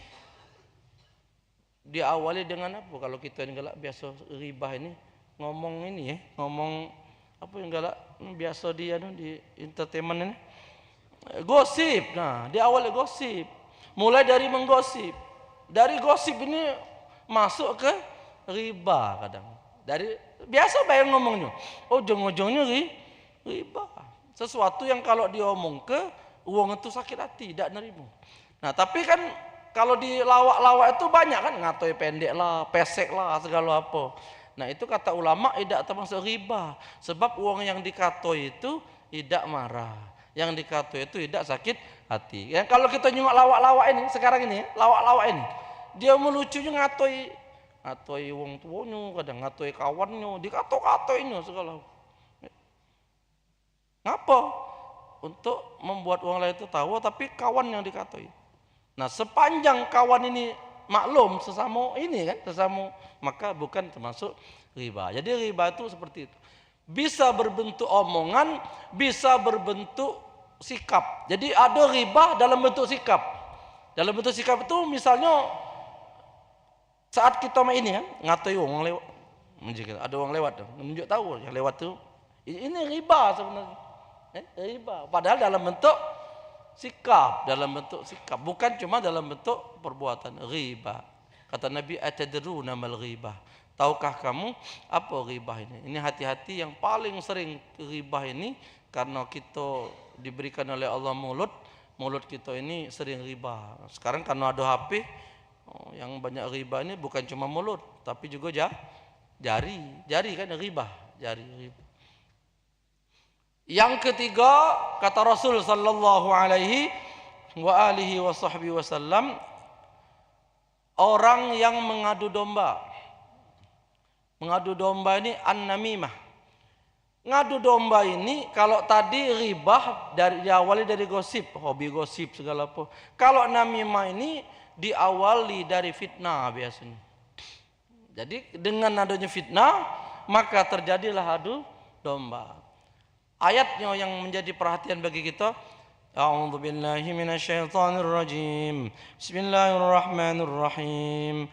Speaker 4: diawali dengan apa? Kalau kita ini galak biasa ribah ini ngomong ini ya, ngomong apa yang galak biasa dia di entertainment ini gosip. Nah, diawali gosip. Mulai dari menggosip. Dari gosip ini masuk ke riba kadang. Dari biasa bayang ngomongnya. Ujung-ujungnya riba. Sesuatu yang kalau diomong ke uang itu sakit hati, tidak nerima. Nah, tapi kan kalau di lawak-lawak itu banyak kan ngatoi pendek lah, pesek lah, segala apa. Nah, itu kata ulama tidak termasuk riba. Sebab uang yang dikatoi itu tidak marah. Yang dikatoi itu tidak sakit hati. Ya, kalau kita nyimak lawak-lawak ini sekarang ini, lawak-lawak ini, dia melucunya ngatoi wong tuanya, kadang ngatoi kawannya, dikato-katoinnya segala. Ngapa? Untuk membuat orang lain itu tahu, tapi kawan yang dikatoi. Nah, sepanjang kawan ini maklum sesama ini kan, sesama, maka bukan termasuk riba. Jadi riba itu seperti itu. Bisa berbentuk omongan, bisa berbentuk sikap. Jadi ada riba dalam bentuk sikap. Dalam bentuk sikap itu misalnya saat kita main ini kan, ngatoi orang lewat. Ada orang lewat, menunjuk tahu yang lewat itu. Ini riba sebenarnya. Riba. Padahal dalam bentuk sikap, bukan cuma dalam bentuk perbuatan. Riba. Kata Nabi, atadruna mal ghibah. Tahukah kamu apa riba ini? Ini hati-hati, yang paling sering riba ini karena kita diberikan oleh Allah mulut kita ini sering riba. Sekarang karena ada HP, yang banyak riba ini bukan cuma mulut, tapi juga jari kan riba, jari. Yang ketiga, kata Rasul sallallahu alaihi wa alihi wa sahbihi wasallam, orang yang mengadu domba. Mengadu domba ini an-namimah. Ngadu domba ini kalau tadi ribah diawali dari gosip, hobi gosip segala apa. Kalau namimah ini diawali dari fitnah biasanya. Jadi dengan adanya fitnah maka terjadilah adu domba. Ayatnya yang menjadi perhatian bagi kita. A'udzu billahi minasyaitonir rajim. Bismillahirrahmanirrahim.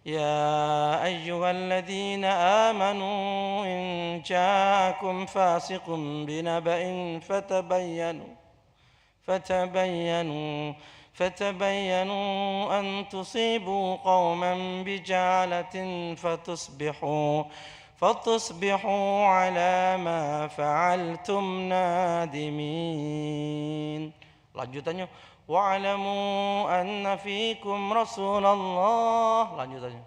Speaker 4: Ya ayyuhalladzina amanu in ja'akum fasiqun binaba'in fatabayyanu an tusibu qauman bijalatin فتصبحوا على ما فعلتم نادمين. Lanjutannya, wa'lamu anna fikum Rasulullah. Lanjutannya,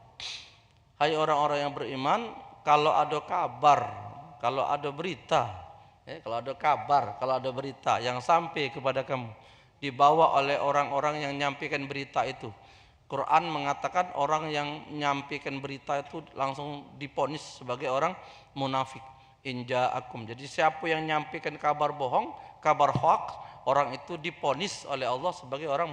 Speaker 4: hai orang-orang yang beriman, kalau ada kabar, kalau ada berita, kalau ada kabar, kalau ada berita yang sampai kepada kamu, dibawa oleh orang-orang yang nyampaikan berita itu. Quran mengatakan orang yang menyampaikan berita itu langsung diponis sebagai orang munafik. Inja'akum. Jadi siapa yang menyampaikan kabar bohong, kabar hoax, orang itu diponis oleh Allah sebagai orang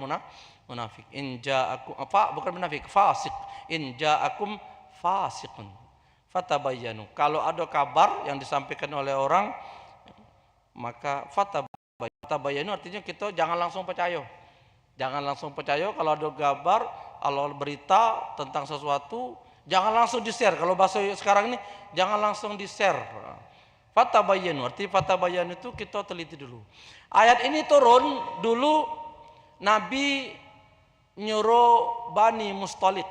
Speaker 4: munafik. Inja'akum, bukan munafik, fasik. Inja'akum fasikun. Fatabayyanu. Kalau ada kabar yang disampaikan oleh orang, maka fatabayyanu artinya kita jangan langsung percaya. Jangan langsung percaya kalau ada kabar, kalau berita tentang sesuatu, jangan langsung di-share. Kalau bahasa sekarang ini, jangan langsung di-share. Fatabayyanu, arti fatabayyanu itu kita teliti dulu. Ayat ini turun dulu Nabi nyuruh Bani Mustalik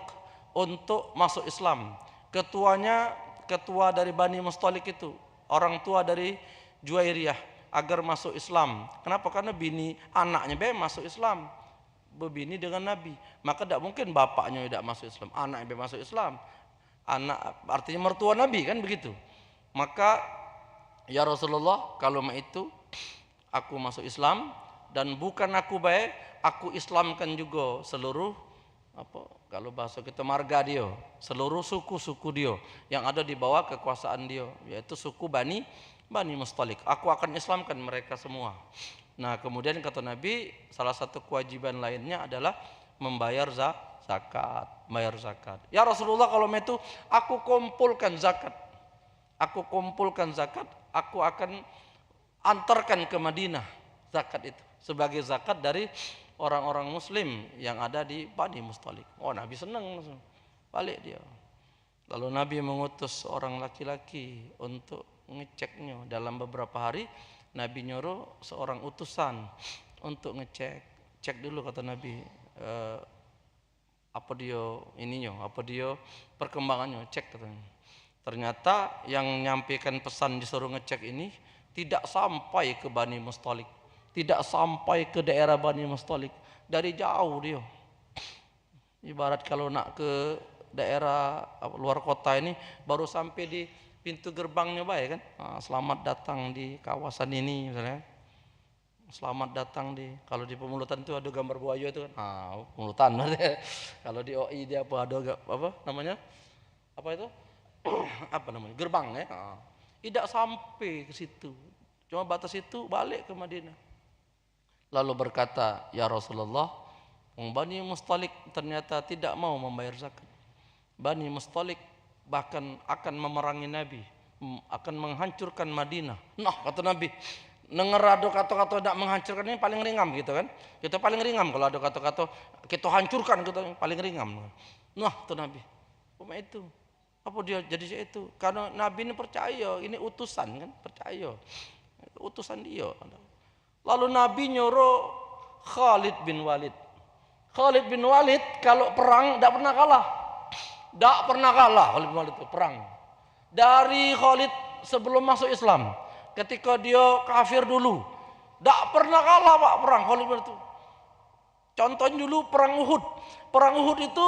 Speaker 4: untuk masuk Islam. Ketua dari Bani Mustalik itu, orang tua dari Juwairiyah, agar masuk Islam. Kenapa? Karena anaknya masuk Islam. Berbini dengan Nabi, maka tidak mungkin bapaknya tidak masuk Islam, anaknya masuk Islam. Anak artinya mertua Nabi kan begitu. Maka ya Rasulullah, kalau itu aku masuk Islam, dan bukan aku baik, aku Islamkan juga seluruh kalau bahasa kita marga dia, seluruh suku-suku dia yang ada di bawah kekuasaan dia, yaitu suku Bani Mustalik. Aku akan Islamkan mereka semua. Nah, kemudian kata Nabi, salah satu kewajiban lainnya adalah membayar zakat, bayar zakat. Ya Rasulullah, kalau itu aku kumpulkan zakat. Aku kumpulkan zakat, aku akan antarkan ke Madinah zakat itu sebagai zakat dari orang-orang muslim yang ada di Bani Mustalik. Oh, Nabi senang, balik dia. Lalu Nabi mengutus seorang laki-laki untuk ngeceknya. Dalam beberapa hari Nabi nyuruh seorang utusan untuk ngecek. Cek dulu kata Nabi, apa dia perkembangannya, cek katanya. Ternyata yang nyampaikan pesan disuruh ngecek ini tidak sampai ke Bani Mustalik, tidak sampai ke daerah Bani Mustalik, dari jauh dia. Ibarat kalau nak ke daerah luar kota ini baru sampai di pintu gerbangnya baik kan, selamat datang di kawasan ini misalnya, selamat datang di, kalau di Pemulutan itu ada gambar buaya itu kan, Pemulutan. Kalau di OI dia ada apa namanya, apa itu apa namanya, gerbang ya. Tidak sampai ke situ, cuma batas itu, balik ke Madinah. Lalu berkata, ya Rasulullah, Bani Mustalik ternyata tidak mau membayar zakat. Bani Mustalik bahkan akan memerangi Nabi, akan menghancurkan Madinah. Nah, kata Nabi, nengerado kata-kata tidak menghancurkan ini paling ringam gitu kan. Kita paling ringam kalau ada kata-kata kita hancurkan, kita paling ringam. Nah, kata Nabi, apa itu? Apa dia jadi itu? Karena Nabi ini percaya, ini utusan kan, percaya. Utusan dia. Lalu Nabi nyuruh Khalid bin Walid. Khalid bin Walid kalau perang tidak pernah kalah. Tidak pernah kalah Khalid bin Walid itu perang. Dari Khalid sebelum masuk Islam, ketika dia kafir dulu, tidak pernah kalah Pak perang Khalid bin Walid itu. Contohnya dulu perang Uhud. Perang Uhud itu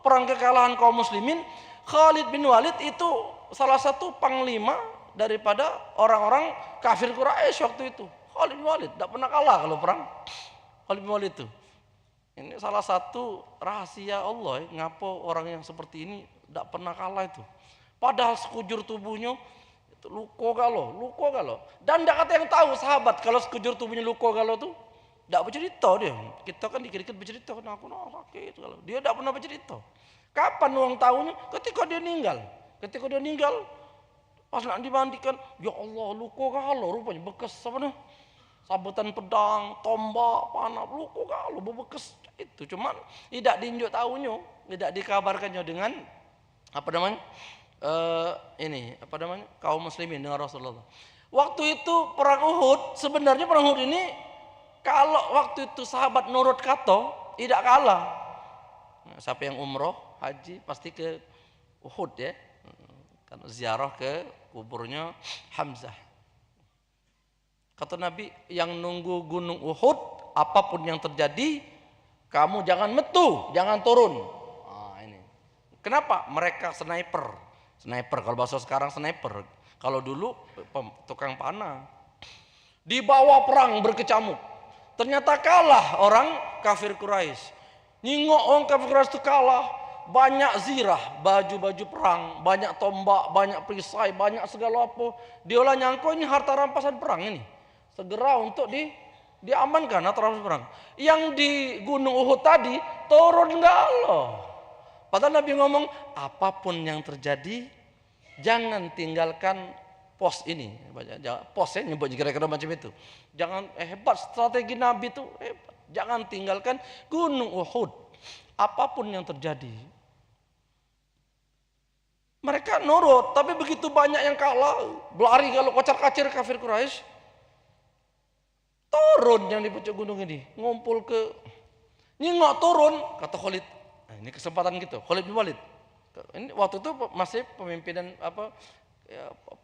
Speaker 4: perang kekalahan kaum muslimin. Khalid bin Walid itu salah satu panglima daripada orang-orang kafir Quraisy waktu itu. Khalid bin Walid tidak pernah kalah kalau perang. Khalid bin Walid itu. Ini salah satu rahasia Allah, ngapa orang yang seperti ini tidak pernah kalah itu. Padahal sekujur tubuhnya itu luka galau. Dan tidak ada yang tahu sahabat kalau sekujur tubuhnya luka galau itu tidak bercerita dia. Kita kan dikit-dikit bercerita, aku sakit kalau. Dia tidak pernah bercerita. Kapan orang tahunya? Ketika dia meninggal. Ketika dia meninggal, pas nak dimandikan, ya Allah, luka galau rupanya, bekas apa nih? Sabetan pedang, tombak, panah, luka galau, bekas itu. Cuman tidak diinjak tahunya, tidak dikabarkannya dengan apa namanya? Kaum muslimin dengan Rasulullah. Waktu itu perang Uhud, sebenarnya perang Uhud ini kalau waktu itu sahabat nurut kata tidak kalah. Nah, siapa yang umroh, haji pasti ke Uhud ya, karena ziarah ke kuburnya Hamzah. Kata Nabi, yang nunggu gunung Uhud, apapun yang terjadi, kamu jangan metu, jangan turun. Ini. Kenapa? Mereka sniper. Sniper, kalau bahasa sekarang sniper. Kalau dulu tukang panah. Di bawah perang berkecamuk. Ternyata kalah orang kafir Quraisy. Nyingok orang kafir Quraisy itu kalah. Banyak zirah, baju-baju perang, banyak tombak, banyak perisai, banyak segala apa. Diolah nyangko ini harta rampasan perang ini. Segera untuk diamankan harta rampasan perang. Yang di Gunung Uhud tadi turun galau. Padahal Nabi ngomong, apapun yang terjadi, jangan tinggalkan pos ini. Pos ya, nyebut kira-kira macam itu. Jangan, hebat strategi Nabi itu hebat. Jangan tinggalkan Gunung Uhud. Apapun yang terjadi. Mereka nurut, tapi begitu banyak yang kalah, berlari kalau kocar-kacir kafir Quraisy. Turun yang di puncak gunung ini, ngumpul ke, ini nggak turun, kata Khalid. Nah, ini kesempatan gitu, Khalid bin Walid. Ini waktu itu masih pemimpinan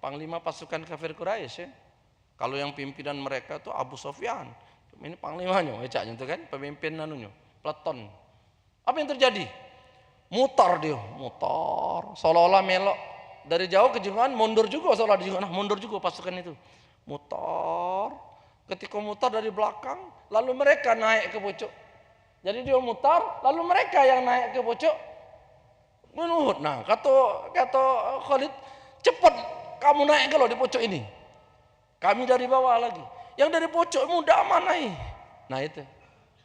Speaker 4: panglima pasukan kafir Quraisy ya. Kalau yang pimpinan mereka itu Abu Sufyan, ini panglimanya, ecaknya itu kan, pemimpin anunya, peleton. Apa yang terjadi? Mutar dia, mutar, seolah-olah melok dari jauh kejauhan, mundur juga seolah di mundur juga pasukan itu, mutar. Ketika mutar dari belakang, lalu mereka naik ke pucuk. Jadi dia mutar, lalu mereka yang naik ke pucuk. Menurut, nah kata Khalid, cepat kamu naik kalau di pucuk ini. Kami dari bawah lagi. Yang dari pojok muda amanai. Nah itu.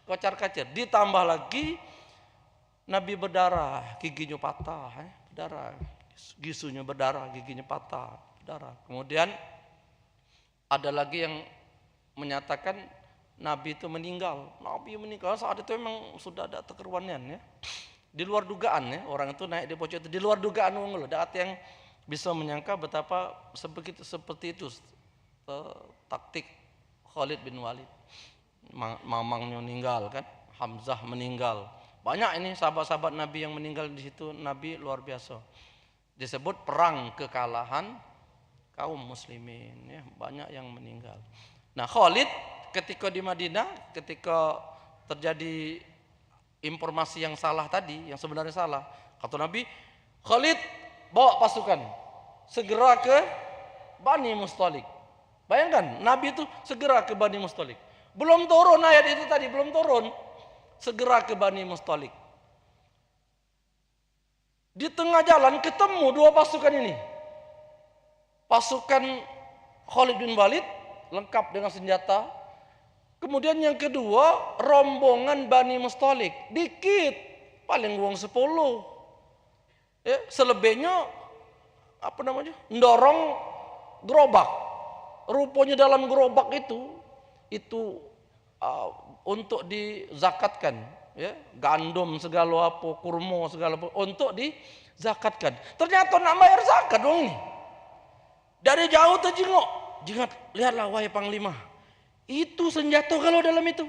Speaker 4: Kocar-kacir. Ditambah lagi Nabi berdarah, giginya patah, berdarah. Gisunya berdarah, giginya patah, berdarah. Kemudian ada lagi yang menyatakan Nabi itu meninggal. Nabi meninggal saat itu memang sudah ada kekeruanian ya. Di luar dugaan ya, orang itu naik di pojok itu di luar dugaan loh. Ada yang bisa menyangka betapa seperti itu taktik Khalid bin Walid. Mamangnya meninggal kan, Hamzah meninggal. Banyak ini sahabat-sahabat Nabi yang meninggal di situ. Nabi luar biasa. Disebut perang kekalahan kaum muslimin ya, banyak yang meninggal. Nah, Khalid ketika di Madinah, ketika terjadi informasi yang salah tadi, yang sebenarnya salah, kata Nabi, Khalid bawa pasukan segera ke Bani Mustalik. Bayangkan, Nabi itu segera ke Bani Mustalik. Belum turun ayat itu tadi, belum turun. Segera ke Bani Mustalik. Di tengah jalan ketemu dua pasukan ini. Pasukan Khalid bin Walid lengkap dengan senjata. Kemudian yang kedua, rombongan Bani Mustalik. Dikit, paling uang 10. Ya, selebihnya ndorong gerobak. Rupanya dalam gerobak itu untuk dizakatkan, ya, gandum segala apa, kurma segala apa untuk dizakatkan. Ternyata nak bayar zakat dong ini. Dari jauh terjenguk, lihatlah wahai Panglima. Itu senjata kalau dalam itu.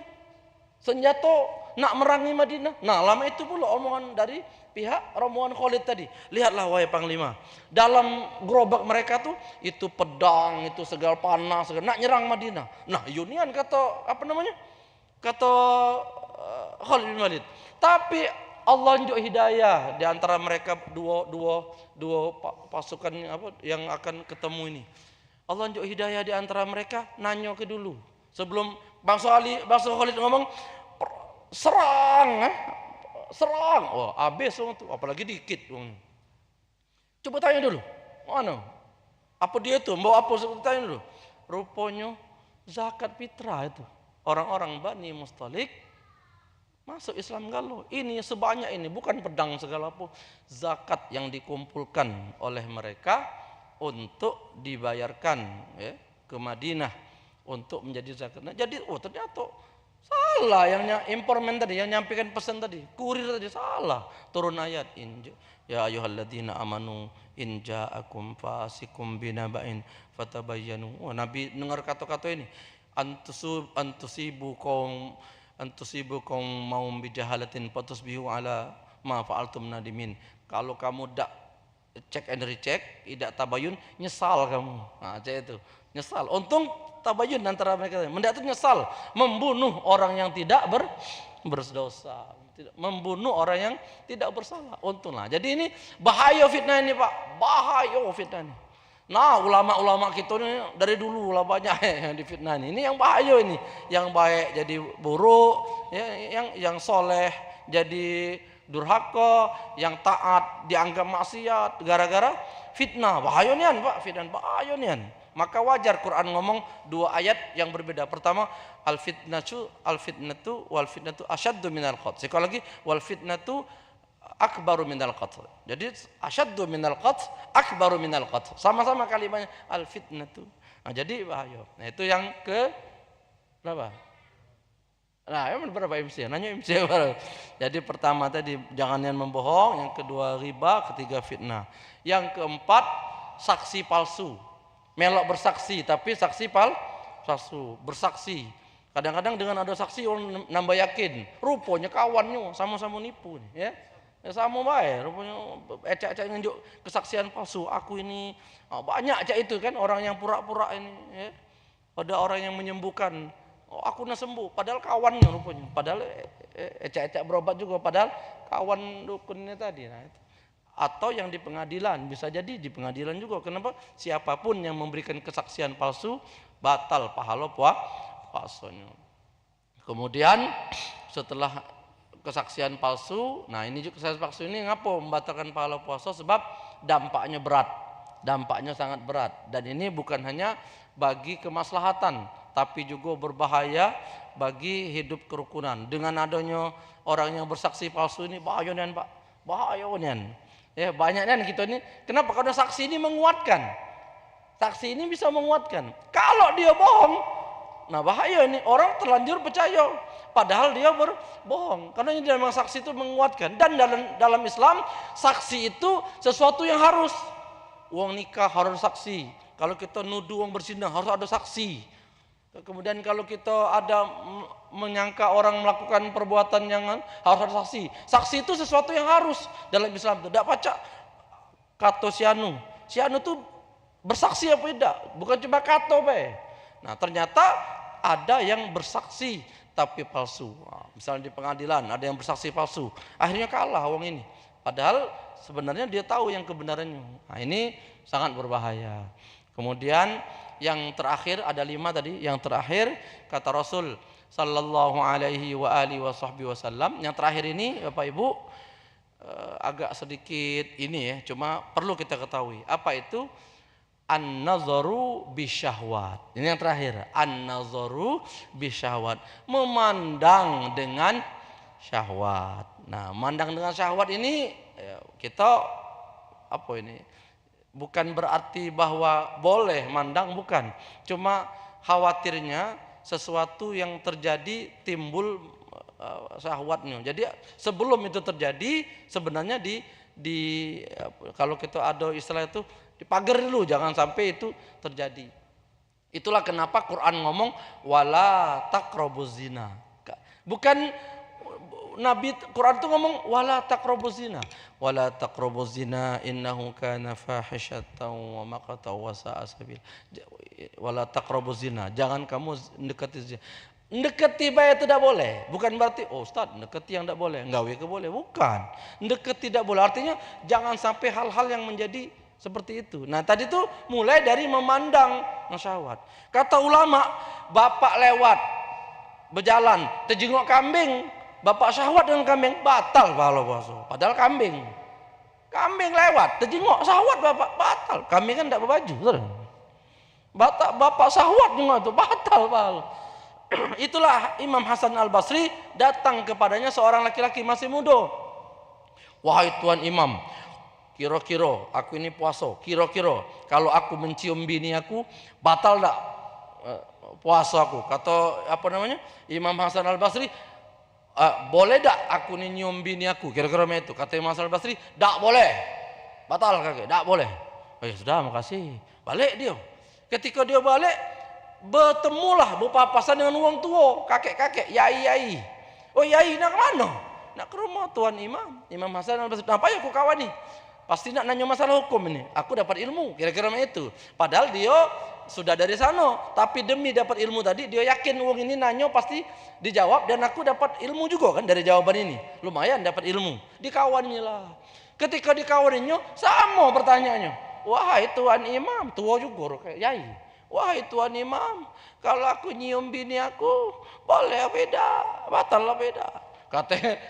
Speaker 4: Senjata nak merangi Madinah. Nah, lama itu pula omongan dari pihak rombongan Khalid tadi. Lihatlah wahai Panglima. Dalam gerobak mereka tuh itu pedang, itu segala panah, segala nak nyerang Madinah. Nah, Yunian kata Kata Khalid bin Walid. Tapi Allah unjuk hidayah di antara mereka dua pasukan yang akan ketemu ini. Allah unjuk hidayah di antara mereka, nanya ke dulu. Sebelum bangsa Khalid ngomong serang. Oh, habis tuh, apalagi dikit. Coba tanya dulu. Mana? Apa dia itu? Bawa apa? Tanya dulu. Rupanya zakat fitrah itu. Orang-orang Bani Mustalik masuk Islam galau. Ini sebanyak ini, bukan pedang segala apa. Zakat yang dikumpulkan oleh mereka untuk dibayarkan ya, ke Madinah untuk menjadi zakat. Nah, jadi ternyata salah yang impormen tadi, yang nyampaikan pesan tadi, kurir tadi salah. Turun ayat ya ayyuhalladzina amanu in ja'akum fasikum binaba'in fatabayyanu. Nabi dengar kata-kata ini. Antusibu kaum maum bijahalatin fatusbihu ala ma fa'altum nadimin. Kalau kamu tak cek and recheck, tidak tabayun, nyesal kamu. Nah, itu nyesal. Untung tabayun antara mereka. Mendak itu nyesal, membunuh orang yang tidak berdosa, membunuh orang yang tidak bersalah. Untunglah. Jadi ini bahaya fitnah ini, Pak. Bahaya fitnah ini. Nah, ulama-ulama kita ini dari dulu lah banyak yang difitnah ini. Ini yang bahaya ini. Yang baik jadi buruk, ya, yang soleh jadi durhaka, yang taat dianggap maksiat gara-gara fitnah. Bahaya nian, Pak, fitnah bahaya nian. Maka wajar Quran ngomong dua ayat yang berbeda. Pertama, al fitnatu wal fitnatu asyaddu minal qatl. Sekali lagi, wal fitnatu akbaru minal qatl. Jadi asyaddu minal qatl, akbaru minal qatl. Sama-sama kalimatnya al fitnatu. Nah, jadi bahaya. Nah, itu yang ke berapa? Nah, yang berapa MC? Nanya MC berapa? Jadi pertama tadi jangan yang membohong, yang kedua riba, ketiga fitnah. Yang keempat saksi palsu. Melok bersaksi tapi saksi palsu, bersaksi. Kadang-kadang dengan ada saksi orang nambah yakin. Rupanya kawannya sama-sama nipu nih, ya. Ya sama baik, rupanya ecak-ecak nunjuk kesaksian palsu. Aku ini banyak cak itu kan orang yang pura-pura ini, ya. Ada orang yang menyembuhkan. Oh, aku nak sembuh, padahal kawannya rupanya. Padahal ecak-ecak berobat juga, padahal kawan dukunnya tadi. Nah, itu. Atau yang di pengadilan, bisa jadi di pengadilan juga. Kenapa? Siapapun yang memberikan kesaksian palsu batal pahala puasanya. Kemudian setelah kesaksian palsu, nah ini juga kesaksian palsu ini ngapa membatalkan pahala puasa? Sebab dampaknya berat, dampaknya sangat berat. Dan ini bukan hanya bagi kemaslahatan, tapi juga berbahaya bagi hidup kerukunan. Dengan adanya orang yang bersaksi palsu ini bahaya nian Pak, bahaya nian. Ya banyak nian kita ini. Kenapa? Karena saksi ini menguatkan. Saksi ini bisa menguatkan. Kalau dia bohong, nah bahaya ini, orang terlanjur percaya padahal dia berbohong. Karena ini memang saksi itu menguatkan. Dan dalam Islam saksi itu sesuatu yang harus. Uang nikah harus saksi. Kalau kita nuduh uang berzina harus ada saksi. Kemudian kalau kita ada menyangka orang melakukan perbuatan yang harus ada saksi. Saksi itu sesuatu yang harus dalam Islam. Tidak baca kata sianu. Sianu itu bersaksi apa tidak? Bukan cuma kata be. Nah ternyata ada yang bersaksi tapi palsu. Nah, misalnya di pengadilan ada yang bersaksi palsu, akhirnya kalah orang ini. Padahal sebenarnya dia tahu yang kebenarannya. Nah ini sangat berbahaya. Kemudian yang terakhir ada 5 tadi. Yang terakhir kata Rasul sallallahu alaihi wa alihi wasallam. Yang terakhir ini Bapak Ibu agak sedikit ini ya, cuma perlu kita ketahui. Apa itu? An-nazaru bisyahwat. Ini yang terakhir. An-nazaru bisyahwat. Memandang dengan syahwat. Nah, memandang dengan syahwat ini kita apa ini? Bukan berarti bahwa boleh mandang, bukan. Cuma khawatirnya sesuatu yang terjadi timbul syahwatnya. Jadi sebelum itu terjadi sebenarnya kalau kita ada istilah itu dipagar dulu, jangan sampai itu terjadi. Itulah kenapa Quran ngomong wala taqrabuz zina. Bukan Nabi Quran itu ngomong wala taqrabuz zina. Wala taqrabuz zina innahu kana fahishatan wa maqtan wa sa'a sabil. Wala taqrabuz zina. Jangan kamu dekati zina. Dekati baik tidak boleh. Bukan berarti oh Ustaz, dekati yang tidak boleh. Gawe ke boleh. Bukan. Dekati tidak boleh. Artinya jangan sampai hal-hal yang menjadi seperti itu. Nah tadi itu mulai dari memandang syahwat. Kata ulama, bapak lewat berjalan terjenguk kambing, bapak syahwat dengan kambing, batal pahala puasa. Padahal kambing lewat terjenguk syahwat, bapak batal. Kambing kan tidak berbaju. Bapak syahwat juga itu batal pahala. Itulah Imam Hasan Al-Basri datang kepadanya seorang laki-laki masih muda. Wahai Tuan Imam, kira-kira aku ini puasa, kira-kira kalau aku mencium bini aku batal tak puasa aku? Kata Imam Hasan Al-Basri, boleh tak aku ini nyium bini aku? Kira-kira itu. Kata Imam Hasan Al-Basri, tak boleh, batal kakek, tak boleh. Oh ya sudah, makasih. Balik dia. Ketika dia balik, bertemulah berpapasan dengan orang tua, kakek-kakek, yai-yai. Oh yai nak ke mana? Nak ke rumah Tuan Imam Hasan Al-Basri. Apa ya aku kawan ni? Pasti nak nanya masalah hukum ini. Aku dapat ilmu, kira-kira itu. Padahal dia sudah dari sana, tapi demi dapat ilmu tadi, dia yakin uang ini nanya pasti dijawab dan aku dapat ilmu juga kan dari jawaban ini. Lumayan dapat ilmu. Dikawannya lah. Ketika dikawaninya, sama pertanyaannya. Wahai Tuan Imam, tua juga kayak yai. Wahai Tuan Imam, kalau aku nyium bini aku, boleh beda, batal beda.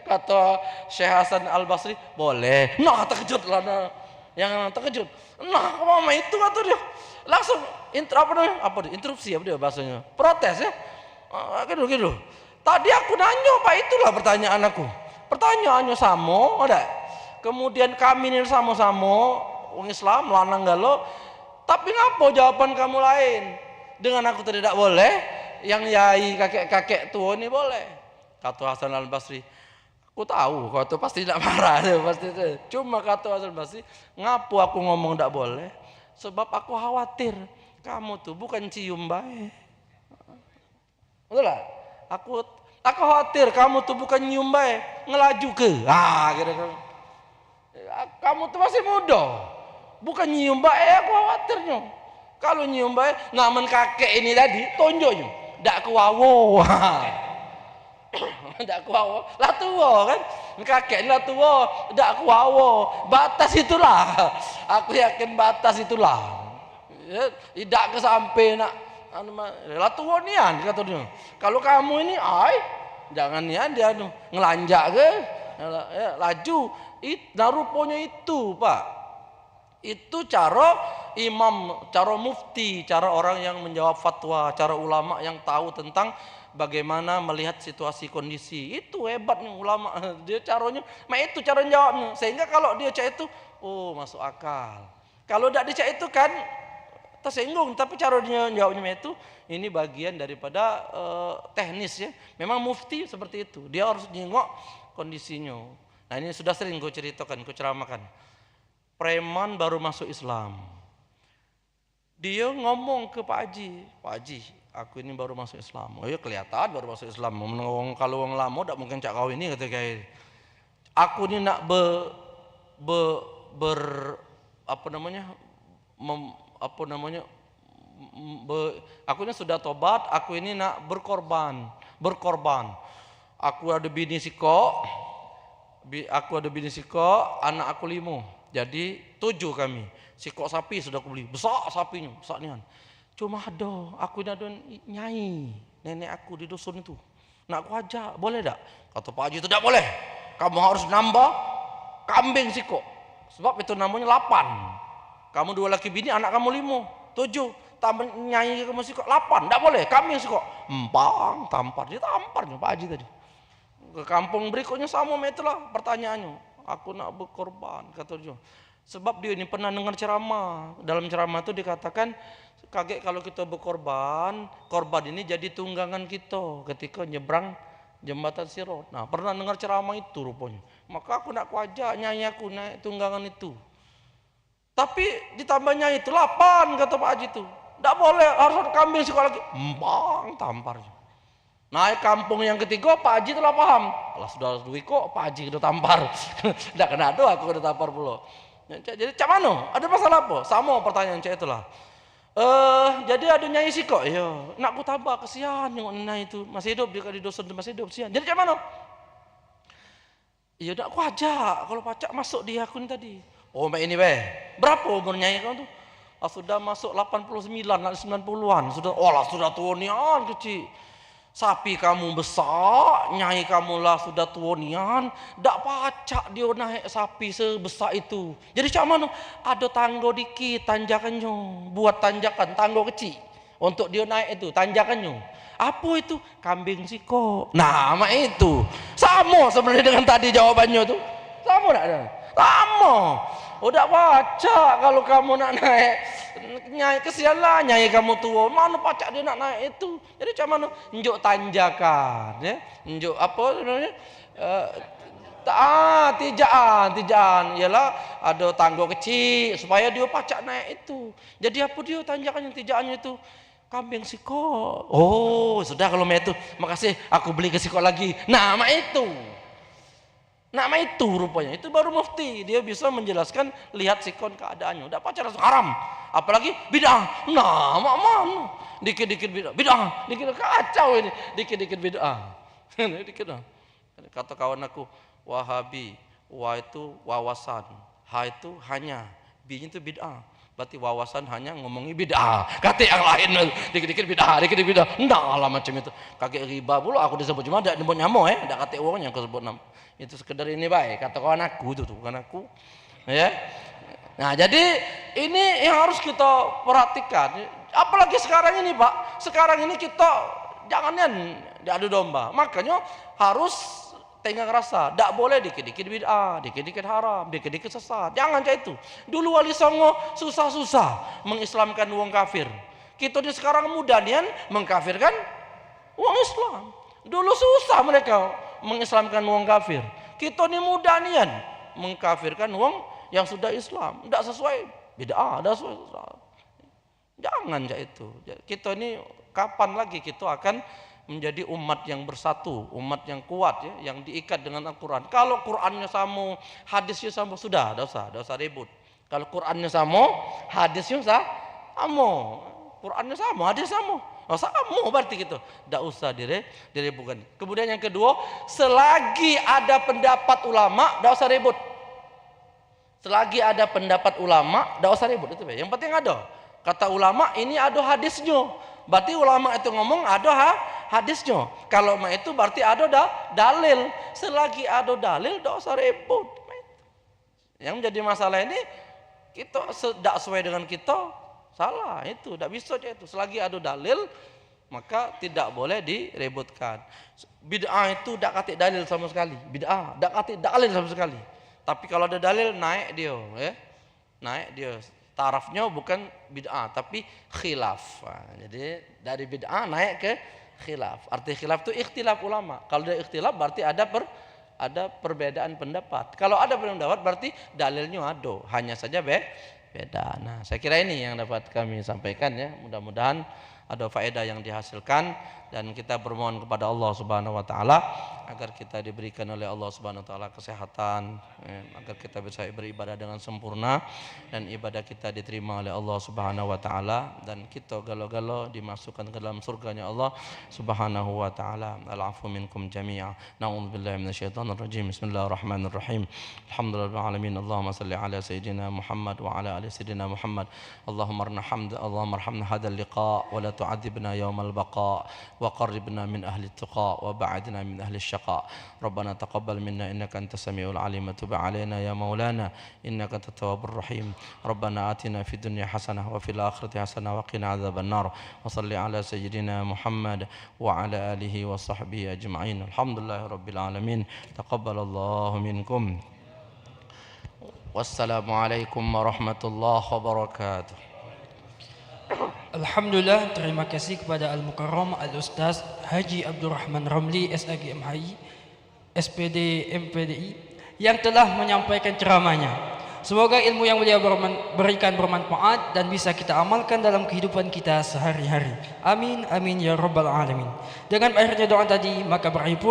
Speaker 4: Kata Syekh Hasan Al-Basri, boleh. Nah terkejut lah, yang terkejut. Nah mama itu kata dia, langsung interupsi apa dia bahasanya, protes ya. Gitu. Tadi aku nanya Pak, itulah pertanyaan aku. Pertanyaannya sama, ada. Kemudian kami ini sama-sama orang Islam, lanang galau. Tapi ngapa jawaban kamu lain? Dengan aku tidak boleh, yang yai kakek-kakek tua ini boleh. Kata Hasan Al-Basri, aku tahu kau tu pasti tidak marah, pasti. Cuma kata Hasan Al-Basri, ngapu aku ngomong tidak boleh? Sebab aku khawatir kamu tuh bukan cium baik. Betul lah? Aku khawatir kamu tuh bukan nyium baik, ngelaju ke. Kira-kira. Kamu tuh masih muda, bukan nyium baik, aku khawatirnya. Kalau nyium baik, ngamen kakek ini tadi, tonjoknya, dak kewawo. Dak kuawo, lah tua kan, kakek lah tua, dak kuawo, batas itulah, aku yakin batas itulah, tidak kesampai nak, lah tua nian kata dia, kalau kamu ini, jangan nian dia ngelanjak ke, laju, nah rupanya itu Pak, Itu cara imam, cara mufti, cara orang yang menjawab fatwa, cara ulama yang tahu tentang bagaimana melihat situasi kondisi. Itu hebatnya ulama. Dia caranya, itu cara jawabnya. Sehingga kalau dia cak itu, oh masuk akal. Kalau tidak dicak itu kan tersinggung. Tapi cara dia jawabnya itu, ini bagian daripada teknis ya. Memang mufti seperti itu. Dia harus nengok kondisinya. Nah ini sudah sering gue ceritakan, gue ceramahkan. Preman baru masuk Islam. Dia ngomong ke Pak Haji, Pak Haji, aku ini baru masuk Islam. Oh ya kelihatan baru masuk Islam. Kalau orang lama tak mungkin cak kau ini kata kayak. Aku ini nak aku ini sudah tobat. Aku ini nak berkorban. Aku ada bini siko, anak aku 5. Jadi 7 kami. Sikok sapi sudah aku beli. Besar sapinya, besar nian. Cuma aku ini ada nyai, nenek aku di dusun itu. Nak aku ajak, boleh tak? Kata Pak Haji, tidak boleh. Kamu harus nambah kambing sikok. Sebab itu namanya 8. Kamu 2 laki bini, anak kamu 5. 7. Tambah nyai kamu sikok 8. Tidak boleh, kambing sikok. Tampar. Dia tamparnya Pak Haji tadi. Ke kampung berikutnya sama itulah pertanyaannya. Aku nak berkorban, kata dia. Sebab dia ini pernah dengar ceramah. Dalam ceramah itu dikatakan, kaget kalau kita berkorban, korban ini jadi tunggangan kita ketika nyebrang jembatan Sirat. Nah, pernah dengar ceramah itu rupanya. Maka aku nak ajak nyai aku naik tunggangan itu. Tapi ditambahnya itu 8 kata Pak Haji itu. Tidak boleh, harus ada kambing sekolah lagi. Tamparnya. Naik kampung yang ketiga, Pak Haji telah paham. Alah sudah duit kok, Pak Haji udah tampar. Tidak kena doa, aku udah tampar pula. Jadi cak mana? Ada masalah apa? Sama pertanyaan cak itulah. Jadi ada nyai sih kok. Ya, nak aku tambah kesian yang nyai itu masih hidup dia di dosen masih hidup kesian. Jadi cak mana? Ya udah aku ajak. Kalau pacak masuk di akun tadi. Oh, ini berapa umur nyai kau tu? Sudah masuk 89, 90-an. Sudah tua nian kecil. Sapi kamu besar, nyai kamu lah sudah tua nian, dak pacak dia naik sapi sebesar itu. Jadi cak mana? Ada tangga dikit tanjakannya, buat tanjakan tangga kecil untuk dia naik itu tanjakannya. Apa itu? Kambing siko. Nah, mak itu sama sebenarnya dengan tadi jawabannya tu. Sama tak ada? Sama. Udah pacak kalau kamu nak naik. Nyai kesian lah nyai kamu tua, mana pacak dia nak naik itu. Jadi macam mana njuk tanjakan ya, njuk apa namanya, tijaan ialah ada tangga kecil supaya dia pacak naik itu. Jadi apa dia tanjakannya, tijaannya itu kambing siko. Oh sudah kalau itu makasih aku beli ke siko lagi. Nama itu rupanya, itu baru mufti. Dia bisa menjelaskan, lihat sikon keadaannya. Udah pacaran haram, apalagi bid'ah. Nah, mana? Dikit-dikit bid'ah, dikit kacau ini. Dikit-dikit bid'ah. Dikit. Kata kawan aku, Wahabi, wa itu wawasan, ha itu hanya, b-nya itu bid'ah. Berarti wawasan hanya ngomongi bid'ah. Kata yang lain, dikit-dikit bid'ah, dikit-dikit bid'ah. Enggak lah macam itu. Kaget riba pula aku disebut, cuma ada nyebut nyamuk ada kata orang yang aku sebut nama. Itu sekedar ini baik, kata kawan aku itu bukan aku. Ya. Nah, jadi ini yang harus kita perhatikan. Apalagi sekarang ini, Pak. Sekarang ini kita jangan diadu domba. Makanya harus tengah rasa, tak boleh dikit-dikit bid'ah, dikit-dikit haram, dikit-dikit sesat. Jangan kayak itu. Dulu Wali Songo susah-susah mengislamkan wong kafir. Kita di sekarang mudah nian mengkafirkan wong Islam. Dulu susah mereka mengislamkan wong kafir. Kita ni mudah nian mengkafirkan wong yang sudah Islam. Tidak sesuai bid'ah, tidak sesuai. Jangan kayak itu. Kita ini kapan lagi kita akan menjadi umat yang bersatu, umat yang kuat ya, yang diikat dengan Al-Quran. Kalau Qurannya sama, hadisnya sama, sudah, tidak usah ribut. Kalau Qurannya sama, hadisnya sama. Qurannya sama, hadisnya sama. Sama berarti gitu. Tidak usah diributkan. Kemudian yang kedua, selagi ada pendapat ulama, tidak usah ribut. Selagi ada pendapat ulama, tidak usah ribut. Itu yang penting ada. Kata ulama, ini ada hadisnya. Berarti ulama itu ngomong ada hadisnya. Kalau itu berarti ada dalil. Selagi ada dalil, tidak usah ribut. Yang menjadi masalah ini, kita tidak sesuai dengan kita, salah itu, tidak bisa dia itu. Selagi ada dalil, maka tidak boleh diributkan. Bid'ah itu tidak katik dalil sama sekali. Bid'ah tidak katik dalil sama sekali. Tapi kalau ada dalil naik dia, ya. Naik dia. Tarafnya bukan bid'ah tapi khilaf. Jadi dari bid'ah naik ke khilaf. Arti khilaf itu ikhtilaf ulama. Kalau ada ikhtilaf berarti ada perbedaan pendapat. Kalau ada perbedaan pendapat berarti dalilnya ada, hanya saja beda. Nah, saya kira ini yang dapat kami sampaikan ya. Mudah-mudahan ada faedah yang dihasilkan dan kita bermohon kepada Allah Subhanahu wa taala agar kita diberikan oleh Allah Subhanahu wa taala kesehatan, agar kita bisa beribadah dengan sempurna dan ibadah kita diterima oleh Allah Subhanahu wa taala dan kita galo-galo dimasukkan ke dalam surganya Allah Subhanahu wa taala. Al-'afwu minkum jami'a. Na'udzubillahi minasyaitonir rajim. Bismillahirrahmanirrahim. Alhamdulillahil alamin. Allahumma shalli ala sayyidina Muhammad wa ala ali sayyidina Muhammad. Allahumma arhamna hadzal liqa wa la tu'adzibna yawmal baqa wa qarribna min ahli at-tuqa wa ba'idna min ahli asy-syaqa. Rabbana taqabbal minna innaka antas samiul alim wa tub 'alaina ya maulana innaka antat tawwabur rahim. Rabbana atina fid dunya hasanah wa fil akhirati hasanah wa qina adzaban nar. Wa shalli ala sayyidina Muhammad wa ala alihi wa sahbihi ajma'in. Alhamdulillahirabbil alamin. Taqabbalallahu minkum. Wassalamualaikum warahmatullahi wabarakatuh.
Speaker 5: Alhamdulillah, terima kasih kepada Al-Mukarram Al-Ustaz Haji Abdurrahman Ramli SAG MHI SPD MPDI yang telah menyampaikan ceramahnya. Semoga ilmu yang beliau berikan bermanfaat dan bisa kita amalkan dalam kehidupan kita sehari-hari. Amin amin ya rabbal alamin. Dengan akhirnya doa tadi, maka berakhir pula